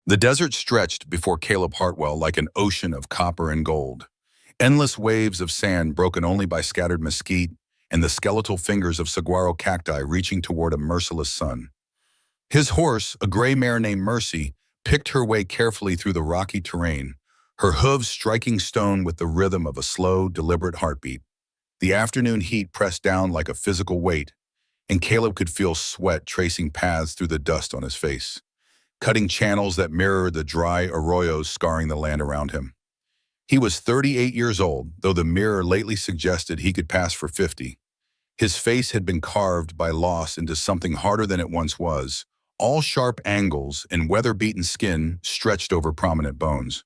The desert stretched before Caleb Hartwell like an ocean of copper and gold. Endless waves of sand broken only by scattered mesquite and the skeletal fingers of saguaro cacti reaching toward a merciless sun. His horse, a gray mare named Mercy, picked her way carefully through the rocky terrain, her hooves striking stone with the rhythm of a slow, deliberate heartbeat. The afternoon heat pressed down like a physical weight, and Caleb could feel sweat tracing paths through the dust on his face, cutting channels that mirrored the dry arroyos scarring the land around him. He was 38 years old, though the mirror lately suggested he could pass for 50. His face had been carved by loss into something harder than it once was, all sharp angles and weather-beaten skin stretched over prominent bones.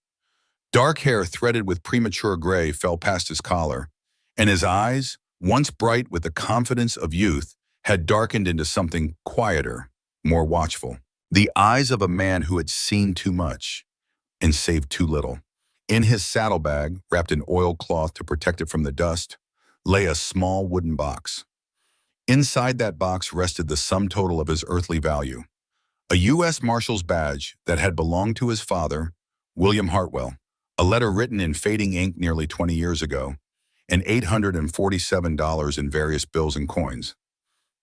Dark hair threaded with premature gray fell past his collar, and his eyes, once bright with the confidence of youth, had darkened into something quieter, more watchful. The eyes of a man who had seen too much and saved too little. In his saddlebag, wrapped in oilcloth to protect it from the dust, lay a small wooden box. Inside that box rested the sum total of his earthly value, a U.S. Marshal's badge that had belonged to his father, William Hartwell, a letter written in fading ink nearly 20 years ago, and $847 in various bills and coins.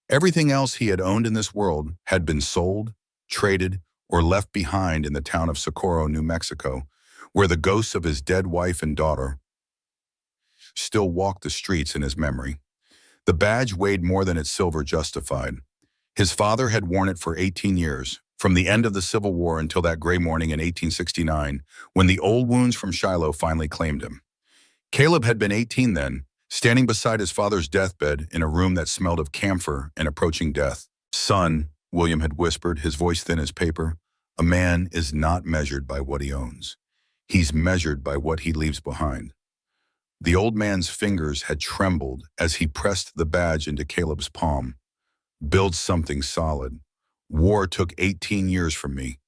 Everything else he had owned in this world had been sold, traded, or left behind in the town of Socorro, New Mexico, where the ghosts of his dead wife and daughter still walked the streets in his memory. The badge weighed more than its silver justified. His father had worn it for 18 years, from the end of the Civil War until that gray morning in 1869, when the old wounds from Shiloh finally claimed him. Caleb had been 18 then, standing beside his father's deathbed in a room that smelled of camphor and approaching death. "Son," William had whispered, his voice thin as paper, "a man is not measured by what he owns. He's measured by what he leaves behind." The old man's fingers had trembled as he pressed the badge into Caleb's palm. "Build something solid. War took 18 years from me.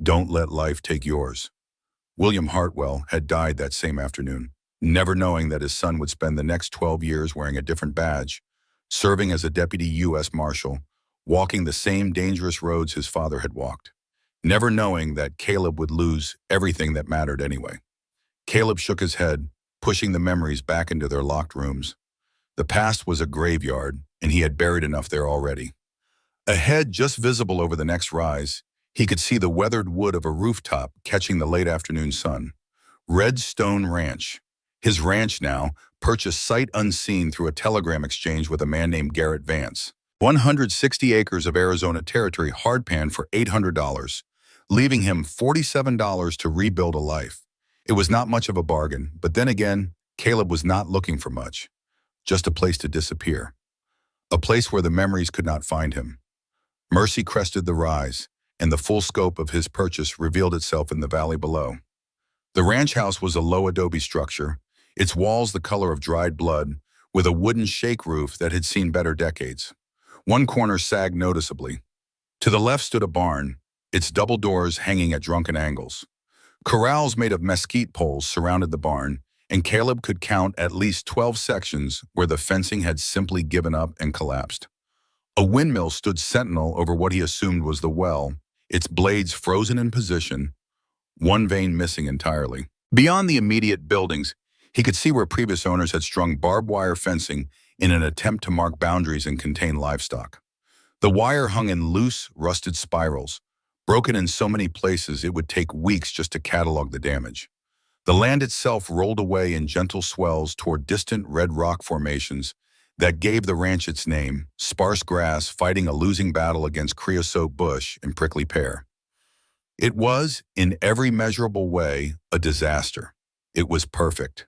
Don't let life take yours." William Hartwell had died that same afternoon, never knowing that his son would spend the next 12 years wearing a different badge, serving as a deputy U.S. Marshal, walking the same dangerous roads his father had walked, never knowing that Caleb would lose everything that mattered anyway. Caleb shook his head, pushing the memories back into their locked rooms. The past was a graveyard, and he had buried enough there already. Ahead, just visible over the next rise, he could see the weathered wood of a rooftop catching the late afternoon sun. Redstone Ranch. His ranch now, purchased sight unseen through a telegram exchange with a man named Garrett Vance. 160 acres of Arizona territory hard-panned for $800, leaving him $47 to rebuild a life. It was not much of a bargain, but then again, Caleb was not looking for much. Just a place to disappear. A place where the memories could not find him. Mercy crested the rise, and the full scope of his purchase revealed itself in the valley below. The ranch house was a low adobe structure, its walls the color of dried blood, with a wooden shake roof that had seen better decades. One corner sagged noticeably. To the left stood a barn, its double doors hanging at drunken angles. Corrals made of mesquite poles surrounded the barn, and Caleb could count at least 12 sections where the fencing had simply given up and collapsed. A windmill stood sentinel over what he assumed was the well, its blades frozen in position, one vein missing entirely. Beyond the immediate buildings, he could see where previous owners had strung barbed wire fencing in an attempt to mark boundaries and contain livestock. The wire hung in loose, rusted spirals, broken in so many places it would take weeks just to catalog the damage. The land itself rolled away in gentle swells toward distant red rock formations that gave the ranch its name, sparse grass fighting a losing battle against creosote bush and prickly pear. It was, in every measurable way, a disaster. It was perfect.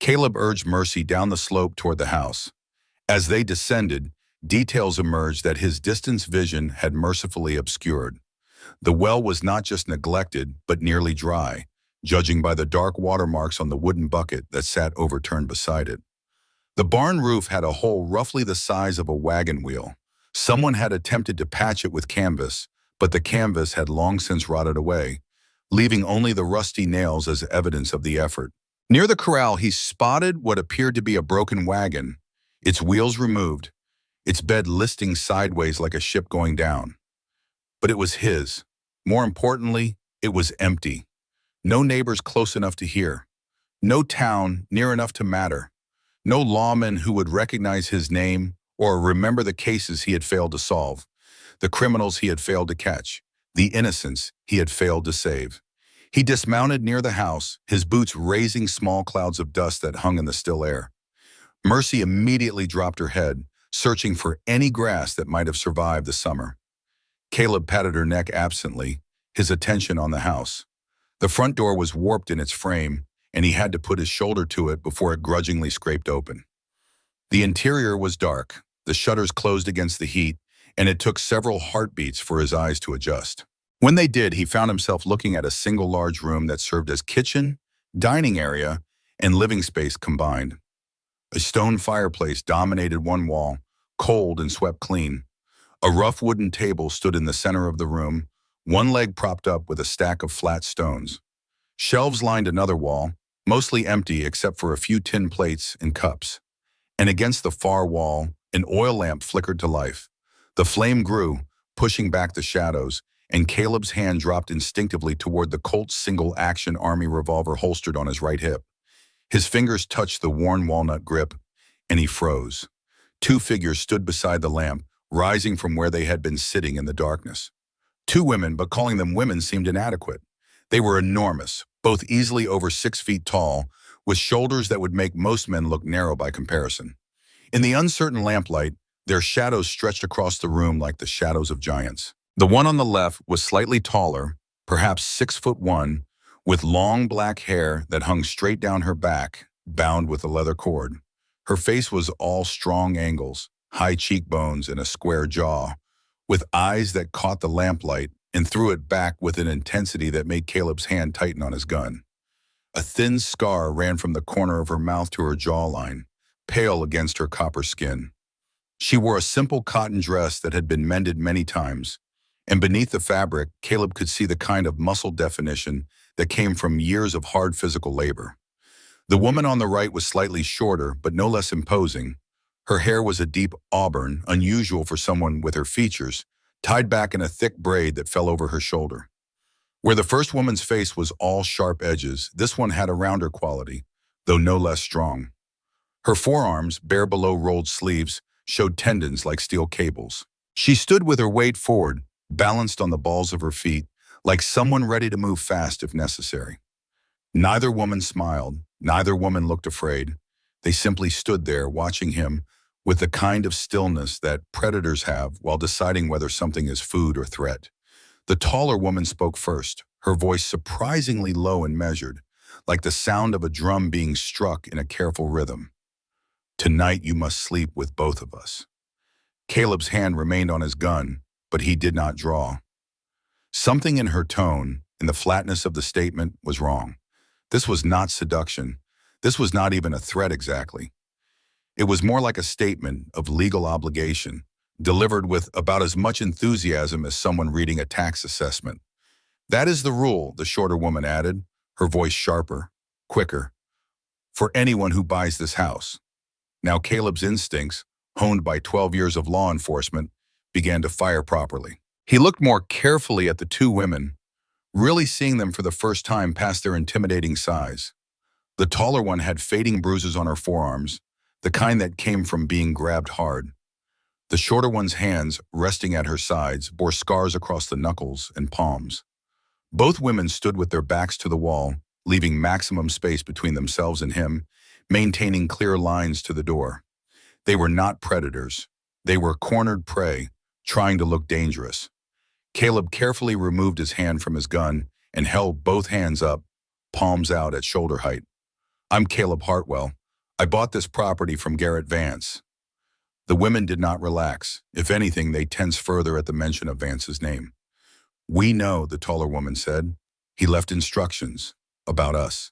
Caleb urged Mercy down the slope toward the house. As they descended, details emerged that his distance vision had mercifully obscured. The well was not just neglected, but nearly dry, judging by the dark watermarks on the wooden bucket that sat overturned beside it. The barn roof had a hole roughly the size of a wagon wheel. Someone had attempted to patch it with canvas, but the canvas had long since rotted away, leaving only the rusty nails as evidence of the effort. Near the corral, he spotted what appeared to be a broken wagon, its wheels removed, its bed listing sideways like a ship going down. But it was his. More importantly, It was empty. No neighbors close enough to hear. No town near enough to matter. No lawman who would recognize his name or remember the cases he had failed to solve, the criminals he had failed to catch, the innocents he had failed to save. He dismounted near the house, his boots raising small clouds of dust that hung in the still air. Mercy immediately dropped her head, searching for any grass that might have survived the summer. Caleb patted her neck absently, his attention on the house. The front door was warped in its frame, and he had to put his shoulder to it before it grudgingly scraped open. The interior was dark, the shutters closed against the heat, and it took several heartbeats for his eyes to adjust. When they did, he found himself looking at a single large room that served as kitchen, dining area, and living space combined. A stone fireplace dominated one wall, cold and swept clean. A rough wooden table stood in the center of the room, one leg propped up with a stack of flat stones. Shelves lined another wall, mostly empty except for a few tin plates and cups. And against the far wall, an oil lamp flickered to life. The flame grew, pushing back the shadows, and Caleb's hand dropped instinctively toward the Colt's single-action Army revolver holstered on his right hip. His fingers touched the worn walnut grip, and he froze. Two figures stood beside the lamp, rising from where they had been sitting in the darkness. Two women, but calling them women seemed inadequate. They were enormous, both easily over 6 feet tall, with shoulders that would make most men look narrow by comparison. In the uncertain lamplight, their shadows stretched across the room like the shadows of giants. The one on the left was slightly taller, perhaps 6'1", with long black hair that hung straight down her back, bound with a leather cord. Her face was all strong angles, high cheekbones and a square jaw, with eyes that caught the lamplight and threw it back with an intensity that made Caleb's hand tighten on his gun. A thin scar ran from the corner of her mouth to her jawline, pale against her copper skin. She wore a simple cotton dress that had been mended many times, and beneath the fabric, Caleb could see the kind of muscle definition that came from years of hard physical labor. The woman on the right was slightly shorter, but no less imposing. Her hair was a deep auburn, unusual for someone with her features, tied back in a thick braid that fell over her shoulder. Where the first woman's face was all sharp edges, this one had a rounder quality, though no less strong. Her forearms, bare below rolled sleeves, showed tendons like steel cables. She stood with her weight forward, balanced on the balls of her feet, like someone ready to move fast if necessary. Neither woman smiled, neither woman looked afraid. They simply stood there watching him with the kind of stillness that predators have while deciding whether something is food or threat. The taller woman spoke first, her voice surprisingly low and measured, like the sound of a drum being struck in a careful rhythm. "Tonight you must sleep with both of us." Caleb's hand remained on his gun, but he did not draw. Something in her tone, in the flatness of the statement, was wrong. This was not seduction. This was not even a threat exactly. It was more like a statement of legal obligation, delivered with about as much enthusiasm as someone reading a tax assessment. "That is the rule," the shorter woman added, her voice sharper, quicker, "for anyone who buys this house." Now Caleb's instincts, honed by 12 years of law enforcement, began to fire properly. He looked more carefully at the two women, really seeing them for the first time past their intimidating size. The taller one had fading bruises on her forearms, the kind that came from being grabbed hard. The shorter one's hands, resting at her sides, bore scars across the knuckles and palms. Both women stood with their backs to the wall, leaving maximum space between themselves and him, maintaining clear lines to the door. They were not predators. They were cornered prey, trying to look dangerous. Caleb carefully removed his hand from his gun and held both hands up, palms out at shoulder height. "I'm Caleb Hartwell. I bought this property from Garrett Vance." The women did not relax. If anything, they tensed further at the mention of Vance's name. "We know," the taller woman said. "He left instructions about us."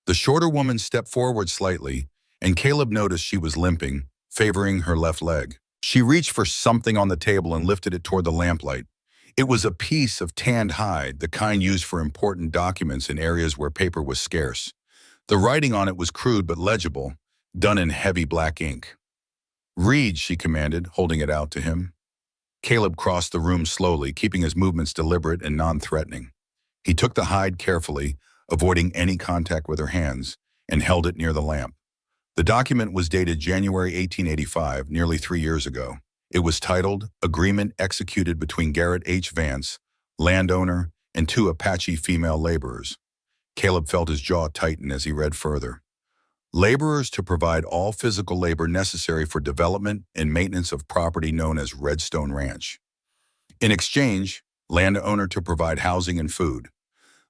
The shorter woman stepped forward slightly, and Caleb noticed she was limping, favoring her left leg. She reached for something on the table and lifted it toward the lamplight. It was a piece of tanned hide, the kind used for important documents in areas where paper was scarce. The writing on it was crude but legible, done in heavy black ink. "Read," she commanded, holding it out to him. Caleb crossed the room slowly, keeping his movements deliberate and non-threatening. He took the hide carefully, avoiding any contact with her hands, and held it near the lamp. The document was dated January 1885, nearly 3 years ago. It was titled, Agreement Executed Between Garrett H. Vance, Landowner, and Two Apache Female Laborers. Caleb felt his jaw tighten as he read further. Laborers to provide all physical labor necessary for development and maintenance of property known as Redstone Ranch. In exchange, landowner to provide housing and food.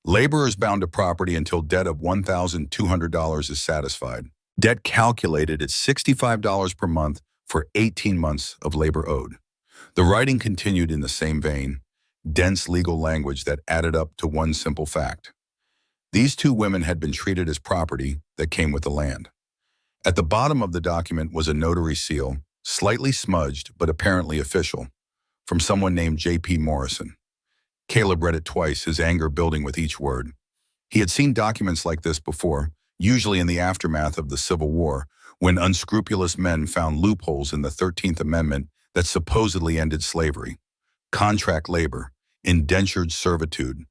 Laborers bound to property until debt of $1,200 is satisfied. Debt calculated at $65 per month for 18 months of labor owed. The writing continued in the same vein, dense legal language that added up to one simple fact. These two women had been treated as property that came with the land. At the bottom of the document was a notary seal, slightly smudged but apparently official, from someone named J.P. Morrison. Caleb read it twice, his anger building with each word. He had seen documents like this before, usually in the aftermath of the Civil War, when unscrupulous men found loopholes in the 13th Amendment that supposedly ended slavery, contract labor, indentured servitude,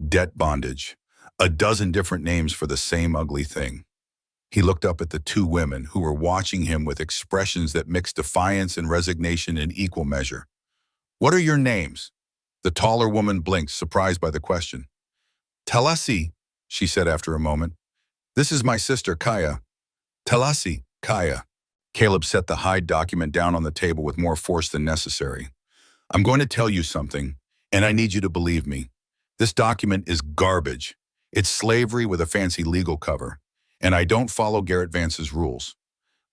debt bondage, a dozen different names for the same ugly thing. He looked up at the two women who were watching him with expressions that mixed defiance and resignation in equal measure. "What are your names?" The taller woman blinked, surprised by the question. "Talasi," she said after a moment. "This is my sister, Kaya." "Talasi, Kaya." Caleb set the hide document down on the table with more force than necessary. "I'm going to tell you something, and I need you to believe me. This document is garbage. It's slavery with a fancy legal cover, and I don't follow Garrett Vance's rules."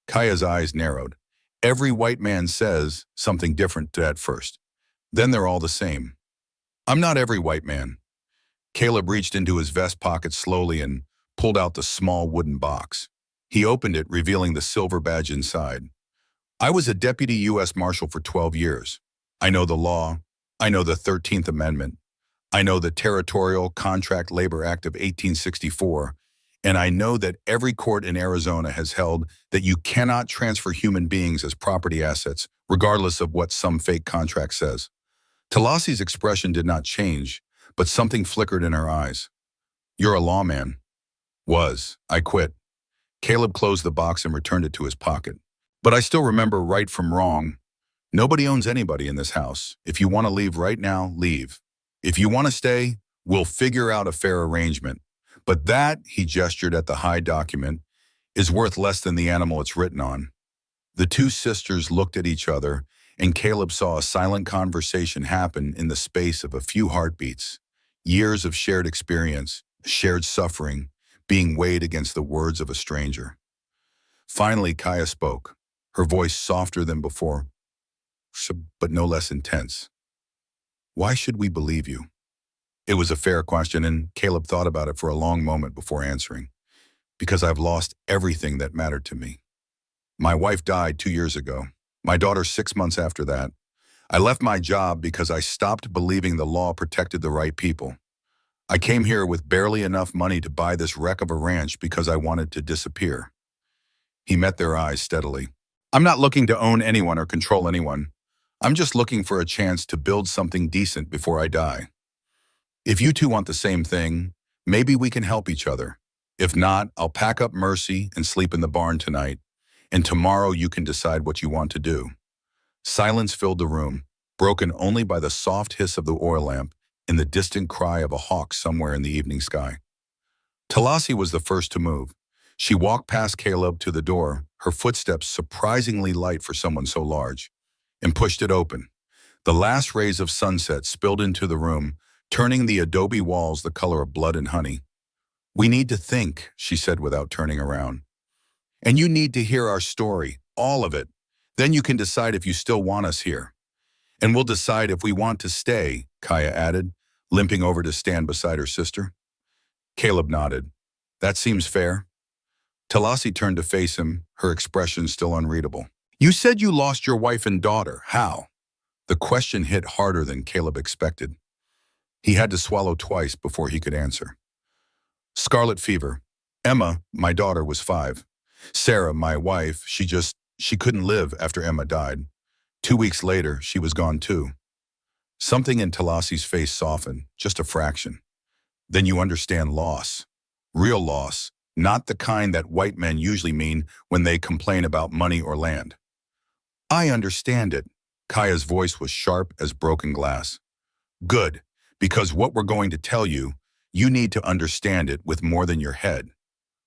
Kaya's eyes narrowed. Every white man says something different at first. Then they're all the same. "I'm not every white man." Caleb reached into his vest pocket slowly and pulled out the small wooden box. He opened it, revealing the silver badge inside. "I was a deputy U.S. Marshal for 12 years. I know the law. I know the 13th Amendment. I know the Territorial Contract Labor Act of 1864, and I know that every court in Arizona has held that you cannot transfer human beings as property assets, regardless of what some fake contract says." Talasi's expression did not change, but something flickered in her eyes. "You're a lawman." "Was. I quit." Caleb closed the box and returned it to his pocket. "But I still remember right from wrong. Nobody owns anybody in this house. If you want to leave right now, leave. If you want to stay, we'll figure out a fair arrangement. But that," he gestured at the hide document, "is worth less than the animal it's written on." The two sisters looked at each other, and Caleb saw a silent conversation happen in the space of a few heartbeats. Years of shared experience, shared suffering, being weighed against the words of a stranger. Finally, Kaya spoke, her voice softer than before, but no less intense. "Why should we believe you?" It was a fair question, and Caleb thought about it for a long moment before answering. "Because I've lost everything that mattered to me. My wife died 2 years ago. My daughter 6 months after that. I left my job because I stopped believing the law protected the right people. I came here with barely enough money to buy this wreck of a ranch because I wanted to disappear." He met their eyes steadily. "I'm not looking to own anyone or control anyone. I'm just looking for a chance to build something decent before I die. If you two want the same thing, maybe we can help each other. If not, I'll pack up Mercy and sleep in the barn tonight, and tomorrow you can decide what you want to do." Silence filled the room, broken only by the soft hiss of the oil lamp and the distant cry of a hawk somewhere in the evening sky. Talasi was the first to move. She walked past Caleb to the door, her footsteps surprisingly light for someone so large, and pushed it open. The last rays of sunset spilled into the room, turning the adobe walls the color of blood and honey. "We need to think," she said without turning around. "And you need to hear our story, all of it. Then you can decide if you still want us here. And we'll decide if we want to stay," Kaya added, limping over to stand beside her sister. Caleb nodded. "That seems fair." Talasi turned to face him, her expression still unreadable. "You said you lost your wife and daughter. How?" The question hit harder than Caleb expected. He had to swallow twice before he could answer. "Scarlet fever. Emma, my daughter, was 5. Sarah, my wife, she couldn't live after Emma died. 2 weeks later, she was gone too." Something in Talasi's face softened, just a fraction. Then you understand loss. Real loss, not the kind that white men usually mean when they complain about money or land. I understand it. Kaya's voice was sharp as broken glass. Good, because what we're going to tell you, you need to understand it with more than your head.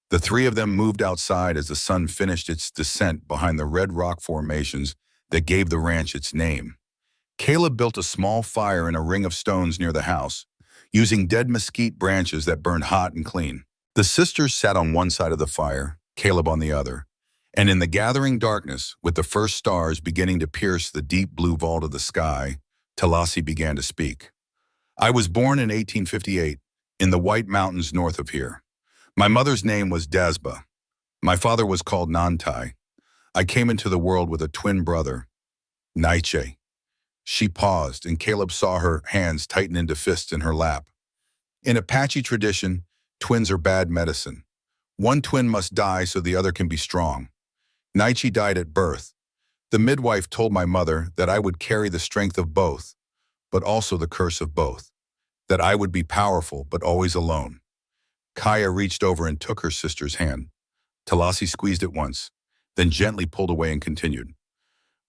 The three of them moved outside as the sun finished its descent behind the red rock formations that gave the ranch its name. Caleb built a small fire in a ring of stones near the house, using dead mesquite branches that burned hot and clean. The sisters sat on one side of the fire, Caleb on the other, and in the gathering darkness, with the first stars beginning to pierce the deep blue vault of the sky, Talasi began to speak. I was born in 1858, in the White Mountains north of here. My mother's name was Dasba. My father was called Nantai. I came into the world with a twin brother, Naiche. She paused, and Caleb saw her hands tighten into fists in her lap. In Apache tradition, twins are bad medicine. One twin must die so the other can be strong. Naiche died at birth. The midwife told my mother that I would carry the strength of both, but also the curse of both. That I would be powerful, but always alone. Kaya reached over and took her sister's hand. Talasi squeezed it once, then gently pulled away and continued.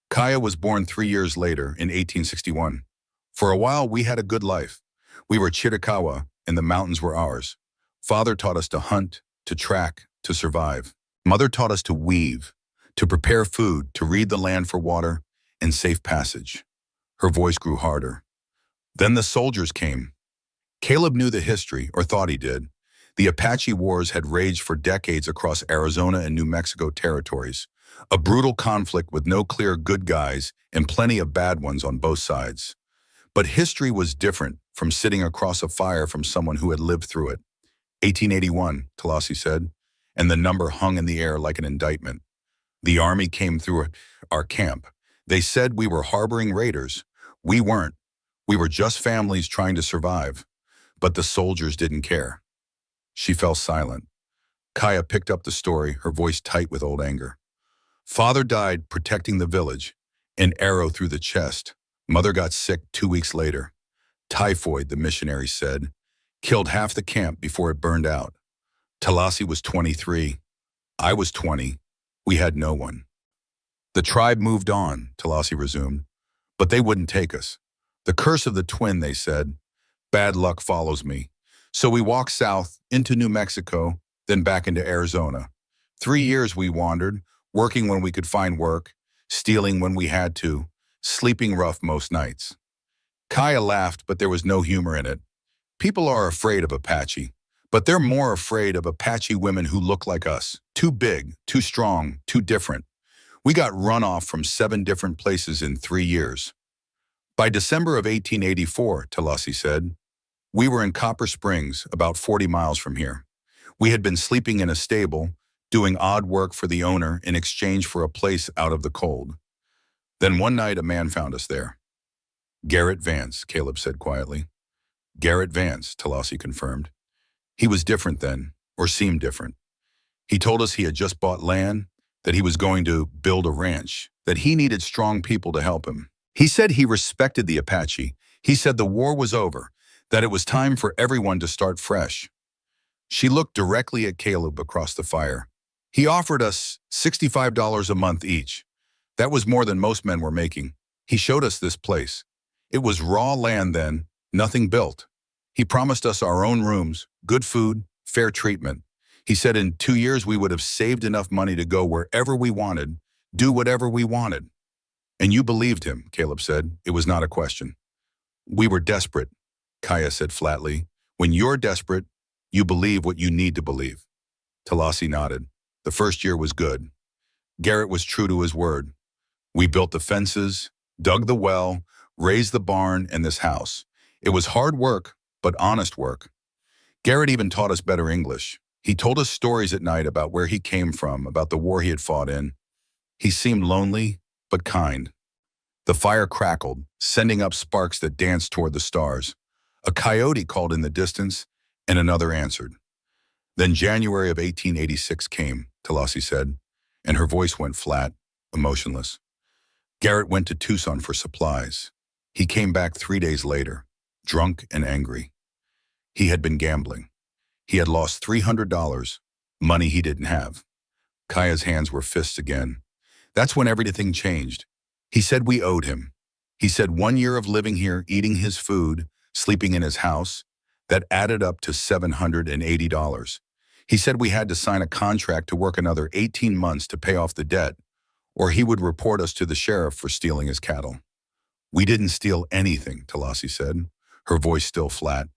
Kaya was born 3 years later, in 1861. For a while, we had a good life. We were Chiricahua, and the mountains were ours. Father taught us to hunt, to track, to survive. Mother taught us to weave, to prepare food, to read the land for water, and safe passage. Her voice grew harder. Then the soldiers came. Caleb knew the history, or thought he did. The Apache Wars had raged for decades across Arizona and New Mexico territories, a brutal conflict with no clear good guys and plenty of bad ones on both sides. But history was different from sitting across a fire from someone who had lived through it. 1881, Talasi said, and the number hung in the air like an indictment. The army came through our camp. They said we were harboring raiders. We weren't. We were just families trying to survive. But the soldiers didn't care. She fell silent. Kaya picked up the story, her voice tight with old anger. Father died protecting the village, an arrow through the chest. Mother got sick 2 weeks later. Typhoid, the missionary said, killed half the camp before it burned out. Talasi was 23. I was 20. We had no one. The tribe moved on, Talasi resumed, but they wouldn't take us. The curse of the twin, they said. Bad luck follows me. So we walked south into New Mexico, then back into Arizona. 3 years we wandered, working when we could find work, stealing when we had to, sleeping rough most nights. Kaya laughed, but there was no humor in it. People are afraid of Apache, but they're more afraid of Apache women who look like us. Too big, too strong, too different. We got run off from 7 different places in 3 years. By December of 1884, Talasi said, we were in Copper Springs, about 40 miles from here. We had been sleeping in a stable, doing odd work for the owner in exchange for a place out of the cold. Then one night a man found us there. Garrett Vance, Caleb said quietly. Garrett Vance, Talasi confirmed. He was different then, or seemed different. He told us he had just bought land, that he was going to build a ranch, that he needed strong people to help him. He said he respected the Apache. He said the war was over, that it was time for everyone to start fresh. She looked directly at Caleb across the fire. He offered us $65 a month each. That was more than most men were making. He showed us this place. It was raw land then, nothing built. He promised us our own rooms, good food, fair treatment. He said in 2 years we would have saved enough money to go wherever we wanted, do whatever we wanted. And you believed him, Caleb said. It was not a question. We were desperate, Kaya said flatly. When you're desperate, you believe what you need to believe. Talasi nodded. The first year was good. Garrett was true to his word. We built the fences, dug the well, raised the barn and this house. It was hard work, but honest work. Garrett even taught us better English. He told us stories at night about where he came from, about the war he had fought in. He seemed lonely, but kind. The fire crackled, sending up sparks that danced toward the stars. A coyote called in the distance, and another answered. Then January of 1886 came, Talasi said, and her voice went flat, emotionless. Garrett went to Tucson for supplies. He came back 3 days later, drunk and angry. He had been gambling. He had lost $300, money he didn't have. Kaya's hands were fists again. That's when everything changed. He said we owed him. He said 1 year of living here, eating his food, sleeping in his house, that added up to $780. He said we had to sign a contract to work another 18 months to pay off the debt, or he would report us to the sheriff for stealing his cattle. We didn't steal anything, Talasi said, her voice still flat.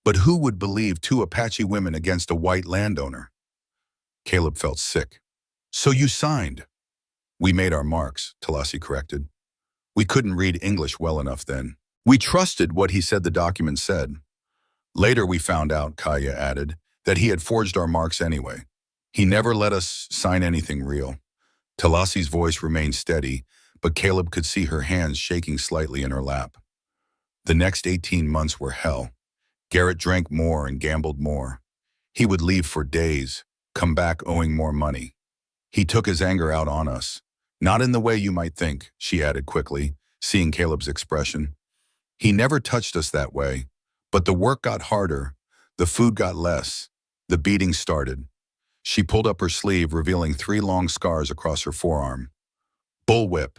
But who would believe two Apache women against a white landowner? Caleb felt sick. So you signed? We made our marks, Talasi corrected. We couldn't read English well enough then. We trusted what he said the document said. Later we found out, Kaya added, that he had forged our marks anyway. He never let us sign anything real. Talasi's voice remained steady, but Caleb could see her hands shaking slightly in her lap. The next 18 months were hell. Garrett drank more and gambled more. He would leave for days, come back owing more money. He took his anger out on us. Not in the way you might think, she added quickly, seeing Caleb's expression. He never touched us that way, but the work got harder, the food got less, the beating started. She pulled up her sleeve, revealing 3 long scars across her forearm. Bullwhip,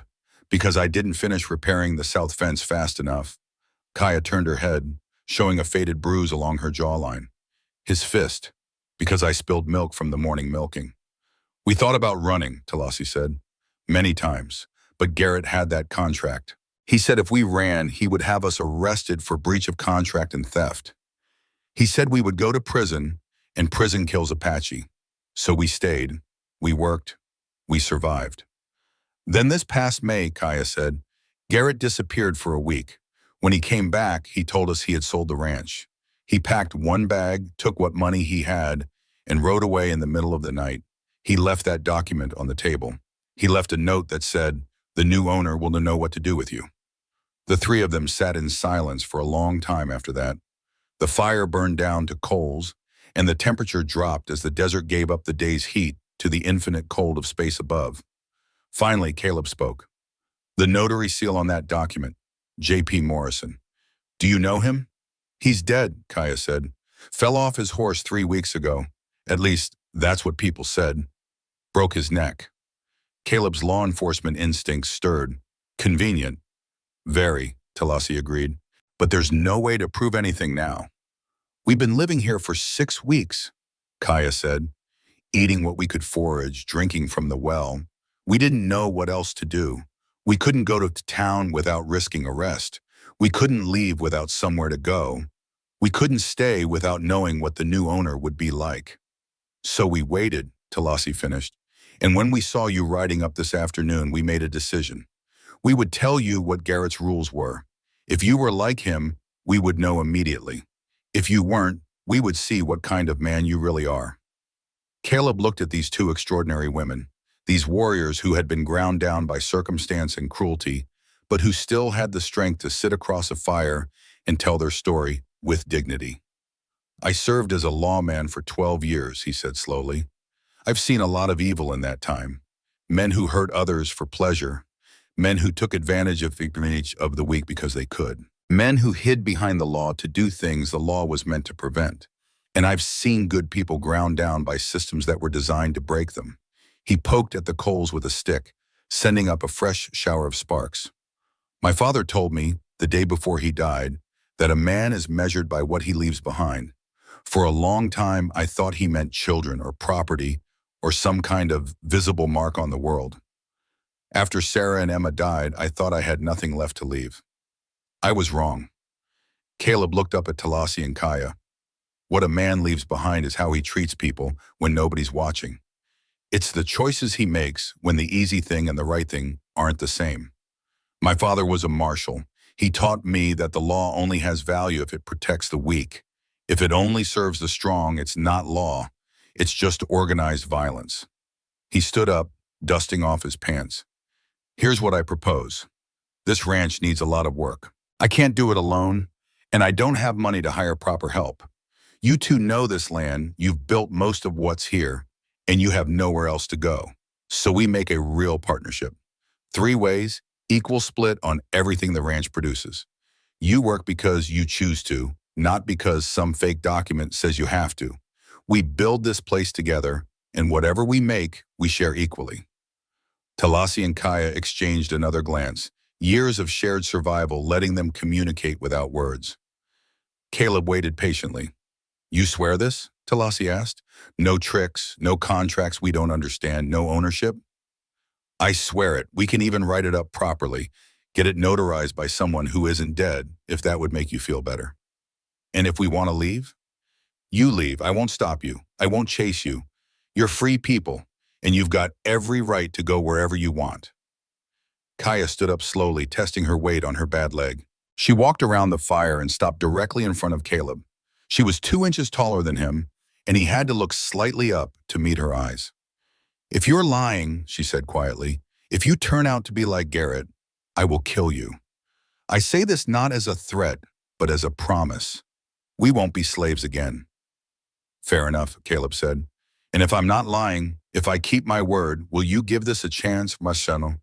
because I didn't finish repairing the south fence fast enough. Kaya turned her head, showing a faded bruise along her jawline. His fist, because I spilled milk from the morning milking. We thought about running, Talasi said, many times, but Garrett had that contract. He said if we ran, he would have us arrested for breach of contract and theft. He said we would go to prison, and prison kills Apache. So we stayed, we worked, we survived. Then this past May, Kaya said, Garrett disappeared for a week. When he came back, he told us he had sold the ranch. He packed 1 bag, took what money he had, and rode away in the middle of the night. He left that document on the table. He left a note that said, the new owner will know what to do with you. The 3 of them sat in silence for a long time after that. The fire burned down to coals, and the temperature dropped as the desert gave up the day's heat to the infinite cold of space above. Finally, Caleb spoke. The notary seal on that document, J.P. Morrison. Do you know him? He's dead, Kaya said. Fell off his horse 3 weeks ago. At least, that's what people said. Broke his neck. Caleb's law enforcement instincts stirred. Convenient. Very, Talasi agreed. But there's no way to prove anything now. We've been living here for 6 weeks, Kaya said. Eating what we could forage, drinking from the well. We didn't know what else to do. We couldn't go to town without risking arrest. We couldn't leave without somewhere to go. We couldn't stay without knowing what the new owner would be like. So we waited, Talasi finished. And when we saw you riding up this afternoon, we made a decision. We would tell you what Garrett's rules were. If you were like him, we would know immediately. If you weren't, we would see what kind of man you really are. Caleb looked at these 2 extraordinary women, these warriors who had been ground down by circumstance and cruelty, but who still had the strength to sit across a fire and tell their story with dignity. I served as a lawman for 12 years, he said slowly. I've seen a lot of evil in that time. Men who hurt others for pleasure. Men who took advantage of the weak because they could. Men who hid behind the law to do things the law was meant to prevent. And I've seen good people ground down by systems that were designed to break them. He poked at the coals with a stick, sending up a fresh shower of sparks. My father told me, the day before he died, that a man is measured by what he leaves behind. For a long time, I thought he meant children or property or some kind of visible mark on the world. After Sarah and Emma died, I thought I had nothing left to leave. I was wrong. Caleb looked up at Talasi and Kaya. What a man leaves behind is how he treats people when nobody's watching. It's the choices he makes when the easy thing and the right thing aren't the same. My father was a marshal. He taught me that the law only has value if it protects the weak. If it only serves the strong, it's not law. It's just organized violence. He stood up, dusting off his pants. Here's what I propose. This ranch needs a lot of work. I can't do it alone, and I don't have money to hire proper help. You 2 know this land, you've built most of what's here, and you have nowhere else to go. So we make a real partnership. 3 ways, equal split on everything the ranch produces. You work because you choose to, not because some fake document says you have to. We build this place together, and whatever we make, we share equally. Talasi and Kaya exchanged another glance, years of shared survival letting them communicate without words. Caleb waited patiently. You swear this? Talasi asked. No tricks, no contracts we don't understand, no ownership? I swear it. We can even write it up properly. Get it notarized by someone who isn't dead, if that would make you feel better. And if we want to leave? You leave. I won't stop you. I won't chase you. You're free people, and you've got every right to go wherever you want. Kaya stood up slowly, testing her weight on her bad leg. She walked around the fire and stopped directly in front of Caleb. She was 2 inches taller than him, and he had to look slightly up to meet her eyes. If you're lying, she said quietly, if you turn out to be like Garrett, I will kill you. I say this not as a threat, but as a promise. We won't be slaves again. Fair enough, Caleb said. And if I'm not lying, if I keep my word, will you give this a chance, Marcelo?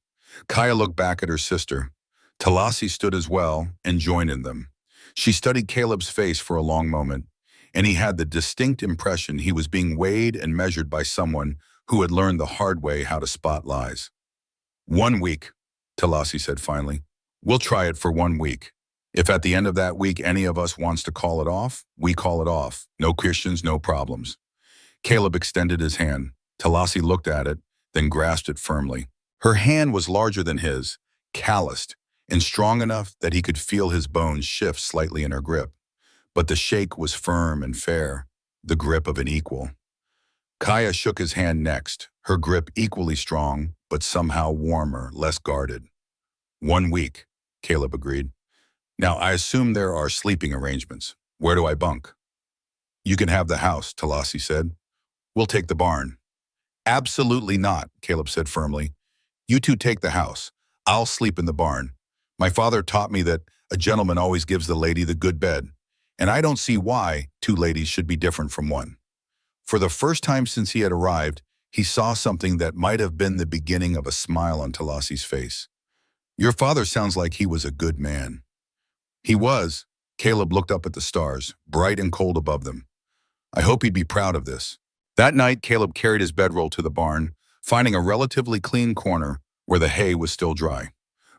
Kaya looked back at her sister. Talasi stood as well and joined in them. She studied Caleb's face for a long moment, and he had the distinct impression he was being weighed and measured by someone who had learned the hard way how to spot lies. 1 week, Talasi said finally. We'll try it for 1 week. If at the end of that week any of us wants to call it off, we call it off. No Christians, no problems. Caleb extended his hand. Talasi looked at it, then grasped it firmly. Her hand was larger than his, calloused, and strong enough that he could feel his bones shift slightly in her grip. But the shake was firm and fair, the grip of an equal. Kaya shook his hand next, her grip equally strong, but somehow warmer, less guarded. 1 week, Caleb agreed. Now, I assume there are sleeping arrangements. Where do I bunk? You can have the house, Talasi said. We'll take the barn. Absolutely not, Caleb said firmly. You two take the house. I'll sleep in the barn. My father taught me that a gentleman always gives the lady the good bed, and I don't see why 2 ladies should be different from one. For the first time since he had arrived, he saw something that might have been the beginning of a smile on Talasi's face. Your father sounds like he was a good man. He was. Caleb looked up at the stars, bright and cold above them. I hope he'd be proud of this. That night, Caleb carried his bedroll to the barn, finding a relatively clean corner where the hay was still dry.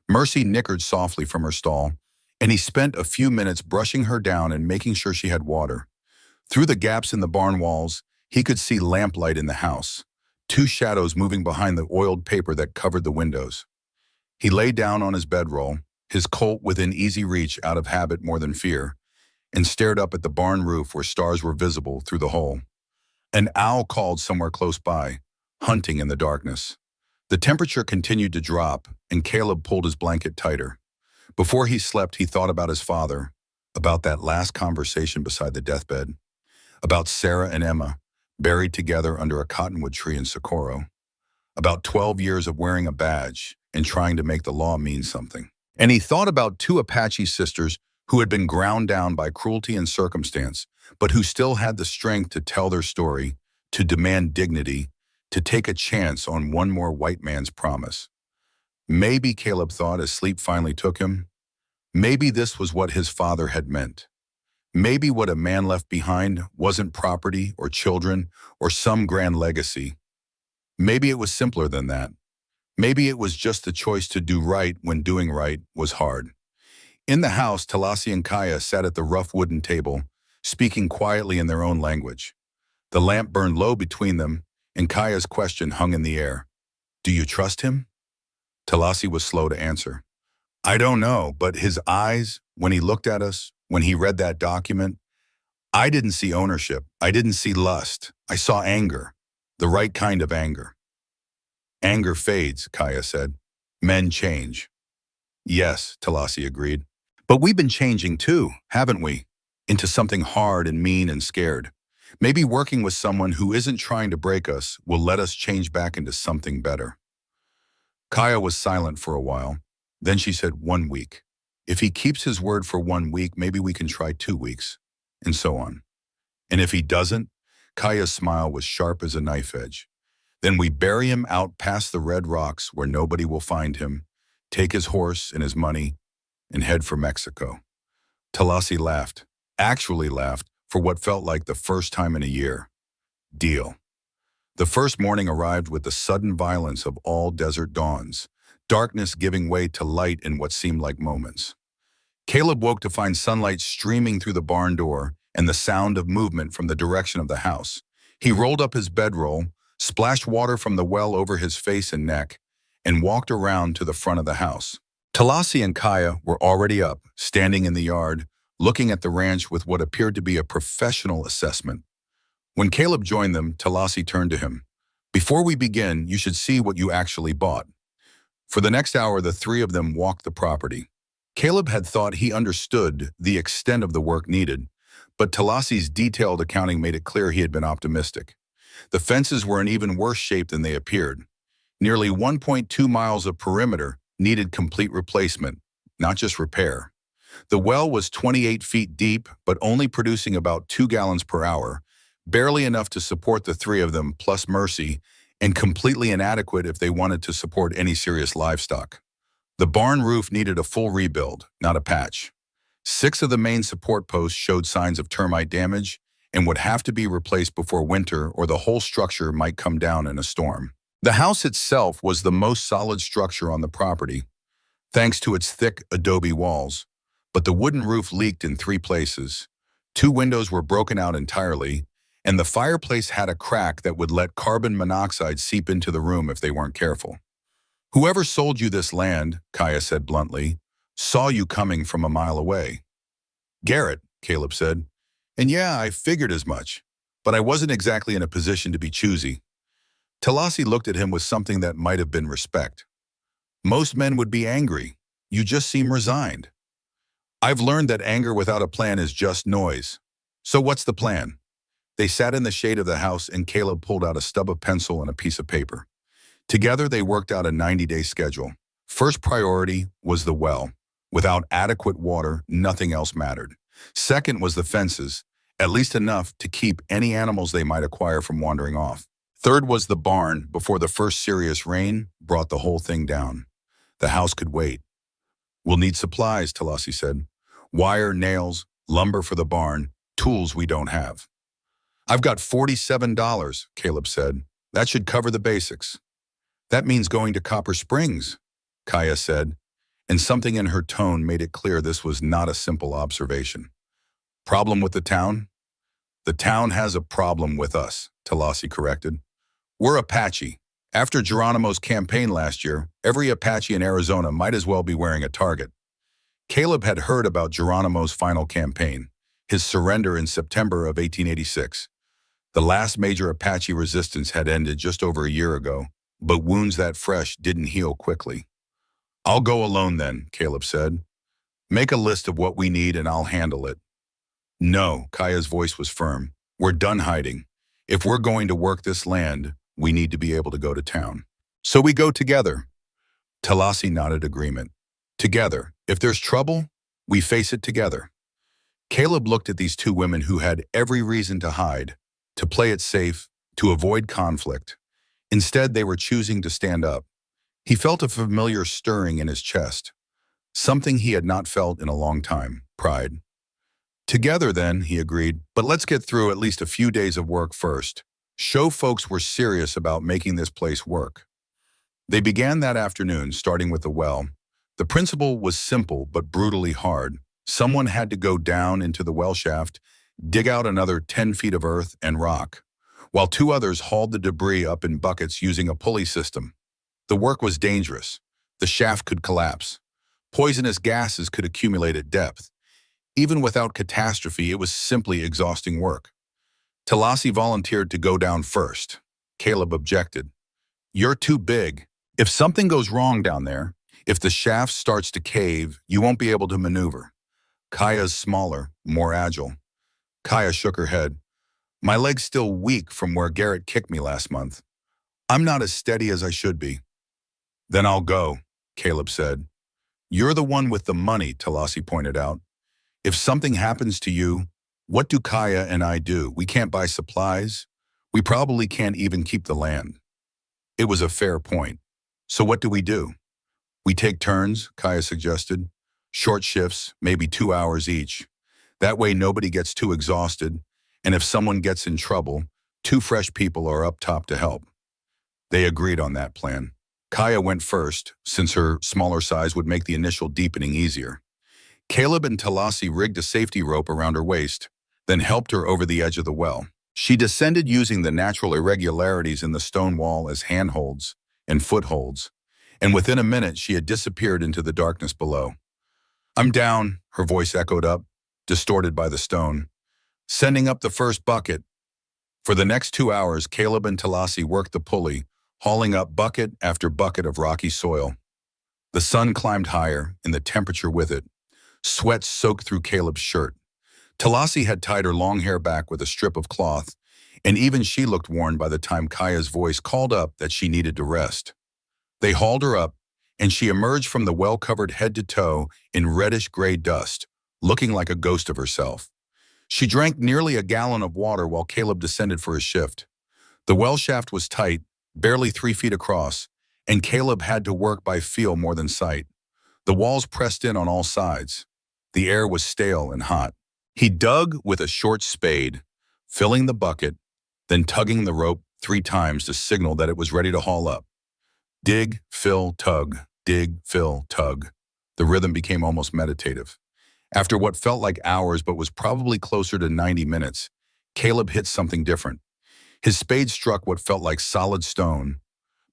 Mercy nickered softly from her stall, and he spent a few minutes brushing her down and making sure she had water. Through the gaps in the barn walls, he could see lamplight in the house, 2 shadows moving behind the oiled paper that covered the windows. He lay down on his bedroll, his Colt within easy reach out of habit more than fear, and stared up at the barn roof where stars were visible through the hole. An owl called somewhere close by, hunting in the darkness. The temperature continued to drop, and Caleb pulled his blanket tighter. Before he slept, he thought about his father, about that last conversation beside the deathbed, about Sarah and Emma, buried together under a cottonwood tree in Socorro, about 12 years of wearing a badge and trying to make the law mean something. And he thought about 2 Apache sisters who had been ground down by cruelty and circumstance, but who still had the strength to tell their story, to demand dignity, to take a chance on one more white man's promise. Maybe, Caleb thought as sleep finally took him, maybe this was what his father had meant. Maybe what a man left behind wasn't property or children or some grand legacy. Maybe it was simpler than that. Maybe it was just the choice to do right when doing right was hard. In the house, Talasi and Kaya sat at the rough wooden table, speaking quietly in their own language. The lamp burned low between them, and Kaya's question hung in the air. Do you trust him? Talasi was slow to answer. I don't know, but his eyes, when he looked at us, when he read that document, I didn't see ownership. I didn't see lust. I saw anger, the right kind of anger. Anger fades, Kaya said. Men change. Yes, Talasi agreed. But we've been changing too, haven't we? Into something hard and mean and scared. Maybe working with someone who isn't trying to break us will let us change back into something better. Kaya was silent for a while. Then she said 1 week. If he keeps his word for 1 week, maybe we can try 2 weeks, and so on. And if he doesn't, Kaya's smile was sharp as a knife edge. Then we bury him out past the red rocks where nobody will find him, take his horse and his money, and head for Mexico. Talasi laughed. actually laughed for what felt like the first time in a year. Deal. The first morning arrived with the sudden violence of all desert dawns, darkness giving way to light in what seemed like moments. Caleb woke to find sunlight streaming through the barn door and the sound of movement from the direction of the house. He rolled up his bedroll, splashed water from the well over his face and neck, and walked around to the front of the house. Talasi and Kaya were already up, standing in the yard, looking at the ranch with what appeared to be a professional assessment. When Caleb joined them, Talasi turned to him. "Before we begin, you should see what you actually bought." For the next hour, the three of them walked the property. Caleb had thought he understood the extent of the work needed, but Talasi's detailed accounting made it clear he had been optimistic. The fences were in even worse shape than they appeared. Nearly 1.2 miles of perimeter needed complete replacement, not just repair. The well was 28 feet deep, but only producing about 2 gallons per hour, barely enough to support the three of them plus Mercy, and completely inadequate if they wanted to support any serious livestock. The barn roof needed a full rebuild, not a patch. 6 of the main support posts showed signs of termite damage and would have to be replaced before winter or the whole structure might come down in a storm. The house itself was the most solid structure on the property, thanks to its thick adobe walls, but the wooden roof leaked in 3 places. 2 windows were broken out entirely, and the fireplace had a crack that would let carbon monoxide seep into the room if they weren't careful. "Whoever sold you this land," Kaya said bluntly, "saw you coming from a mile away." "Garrett," Caleb said. "And yeah, I figured as much, but I wasn't exactly in a position to be choosy." Talasi looked at him with something that might have been respect. "Most men would be angry. You just seem resigned." "I've learned that anger without a plan is just noise. So what's the plan?" They sat in the shade of the house and Caleb pulled out a stub of pencil and a piece of paper. Together, they worked out a 90-day schedule. First priority was the well. Without adequate water, nothing else mattered. Second was the fences, at least enough to keep any animals they might acquire from wandering off. Third was the barn before the first serious rain brought the whole thing down. The house could wait. "We'll need supplies," Talasi said. "Wire, nails, lumber for the barn, tools we don't have." "I've got $47, Caleb said. "That should cover the basics." "That means going to Copper Springs," Kaya said, and something in her tone made it clear this was not a simple observation. "Problem with the town?" "The town has a problem with us," Talasi corrected. "We're Apache. After Geronimo's campaign last year, every Apache in Arizona might as well be wearing a target." Caleb had heard about Geronimo's final campaign, his surrender in September of 1886. The last major Apache resistance had ended just over a year ago, but wounds that fresh didn't heal quickly. "I'll go alone then," Caleb said. "Make a list of what we need and I'll handle it." "No," Kaya's voice was firm. "We're done hiding. If we're going to work this land, we need to be able to go to town." "So we go together." Talasi nodded agreement. "Together. If there's trouble, we face it together." Caleb looked at these 2 women who had every reason to hide, to play it safe, to avoid conflict. Instead, they were choosing to stand up. He felt a familiar stirring in his chest, something he had not felt in a long time: pride. "Together then," he agreed, "but let's get through at least a few days of work first. Show folks we're serious about making this place work." They began that afternoon, starting with the well. The principle was simple but brutally hard. Someone had to go down into the well shaft, dig out another 10 feet of earth and rock, while 2 others hauled the debris up in buckets using a pulley system. The work was dangerous. The shaft could collapse. Poisonous gases could accumulate at depth. Even without catastrophe, it was simply exhausting work. Talasi volunteered to go down first. Caleb objected. "You're too big. If something goes wrong down there, if the shaft starts to cave, you won't be able to maneuver." Kaya's smaller, more agile. Kaya shook her head. "My leg's still weak from where Garrett kicked me last month. I'm not as steady as I should be." "Then I'll go," Caleb said. "You're the one with the money," Talasi pointed out. "If something happens to you, what do Kaya and I do? We can't buy supplies. We probably can't even keep the land." It was a fair point. "So what do we do?" "We take turns," Kaya suggested. "Short shifts, maybe 2 hours each. That way nobody gets too exhausted, and if someone gets in trouble, two fresh people are up top to help. They agreed on that plan. Kaya went first, since her smaller size would make the initial deepening easier. Caleb and Talasi rigged a safety rope around her waist, then helped her over the edge of the well. She descended using the natural irregularities in the stone wall as handholds and footholds, and within a minute she had disappeared into the darkness below. "I'm down," her voice echoed up, distorted by the stone. "Sending up the first bucket." For the next 2 hours, Caleb and Talasi worked the pulley, hauling up bucket after bucket of rocky soil. The sun climbed higher, and the temperature with it. Sweat soaked through Caleb's shirt. Talasi had tied her long hair back with a strip of cloth, and even she looked worn by the time Kaya's voice called up that she needed to rest. They hauled her up, and she emerged from the well covered head to toe in reddish-gray dust, looking like a ghost of herself. She drank nearly a gallon of water while Caleb descended for his shift. The well shaft was tight, barely 3 feet across, and Caleb had to work by feel more than sight. The walls pressed in on all sides. The air was stale and hot. He dug with a short spade, filling the bucket, then tugging the rope 3 times to signal that it was ready to haul up. Dig, fill, tug, dig, fill, tug. The rhythm became almost meditative. After what felt like hours but was probably closer to 90 minutes, Caleb hit something different. His spade struck what felt like solid stone,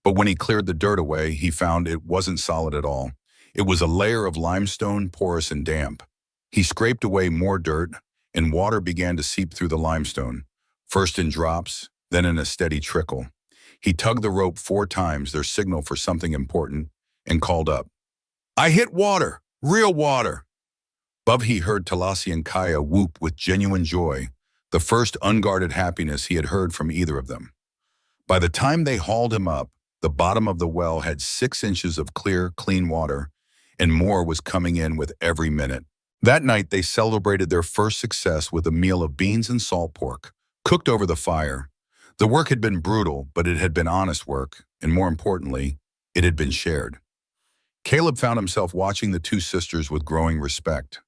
but when he cleared the dirt away, he found it wasn't solid at all. It was a layer of limestone, porous and damp. He scraped away more dirt, and water began to seep through the limestone, first in drops, then in a steady trickle. He tugged the rope 4 times, their signal for something important, and called up. "I hit water! Real water!" Above he heard Talasi and Kaya whoop with genuine joy, the first unguarded happiness he had heard from either of them. By the time they hauled him up, the bottom of the well had 6 inches of clear, clean water, and more was coming in with every minute. That night, they celebrated their first success with a meal of beans and salt pork, cooked over the fire. The work had been brutal, but it had been honest work, and more importantly, it had been shared. Caleb found himself watching the two sisters with growing respect.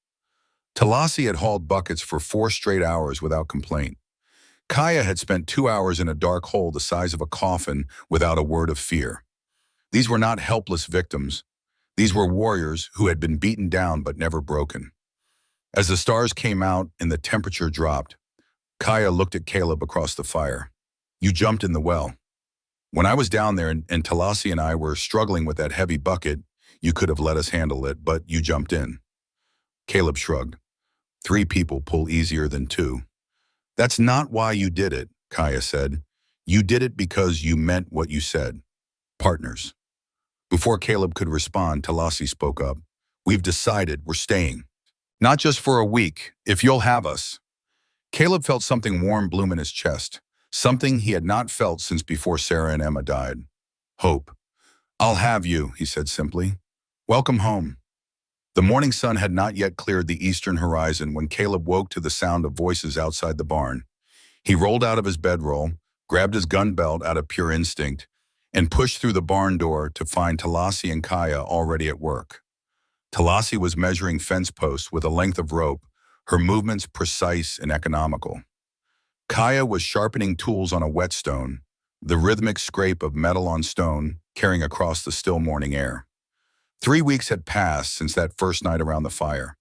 Talasi had hauled buckets for 4 straight hours without complaint. Kaya had spent 2 hours in a dark hole the size of a coffin without a word of fear. These were not helpless victims. These were warriors who had been beaten down but never broken. As the stars came out and the temperature dropped, Kaya looked at Caleb across the fire. "You jumped in the well. When I was down there and Talasi and I were struggling with that heavy bucket, you could have let us handle it, but you jumped in." Caleb shrugged. 3 people pull easier than 2. "That's not why you did it," Kaya said. "You did it because you meant what you said. Partners." Before Caleb could respond, Talasi spoke up. "We've decided we're staying. Not just for a week, if you'll have us." Caleb felt something warm bloom in his chest, something he had not felt since before Sarah and Emma died. Hope. "I'll have you," he said simply. "Welcome home." The morning sun had not yet cleared the eastern horizon when Caleb woke to the sound of voices outside the barn. He rolled out of his bedroll, grabbed his gun belt out of pure instinct, and pushed through the barn door to find Talasi and Kaya already at work. Talasi was measuring fence posts with a length of rope, her movements precise and economical. Kaya was sharpening tools on a whetstone, the rhythmic scrape of metal on stone carrying across the still morning air. 3 weeks had passed since that first night around the fire.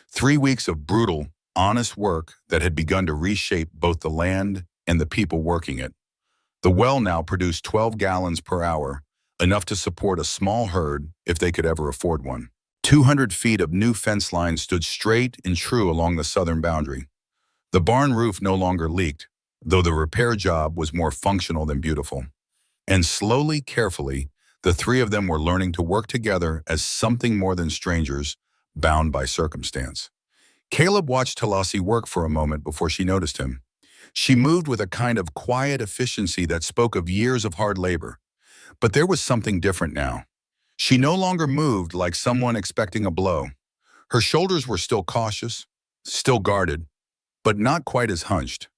3 weeks of brutal, honest work that had begun to reshape both the land and the people working it. The well now produced 12 gallons per hour, enough to support a small herd if they could ever afford one. 200 feet of new fence lines stood straight and true along the southern boundary. The barn roof no longer leaked, though the repair job was more functional than beautiful. And slowly, carefully, the 3 of them were learning to work together as something more than strangers, bound by circumstance. Caleb watched Talasi work for a moment before she noticed him. She moved with a kind of quiet efficiency that spoke of years of hard labor. But there was something different now. She no longer moved like someone expecting a blow. Her shoulders were still cautious, still guarded, but not quite as hunched.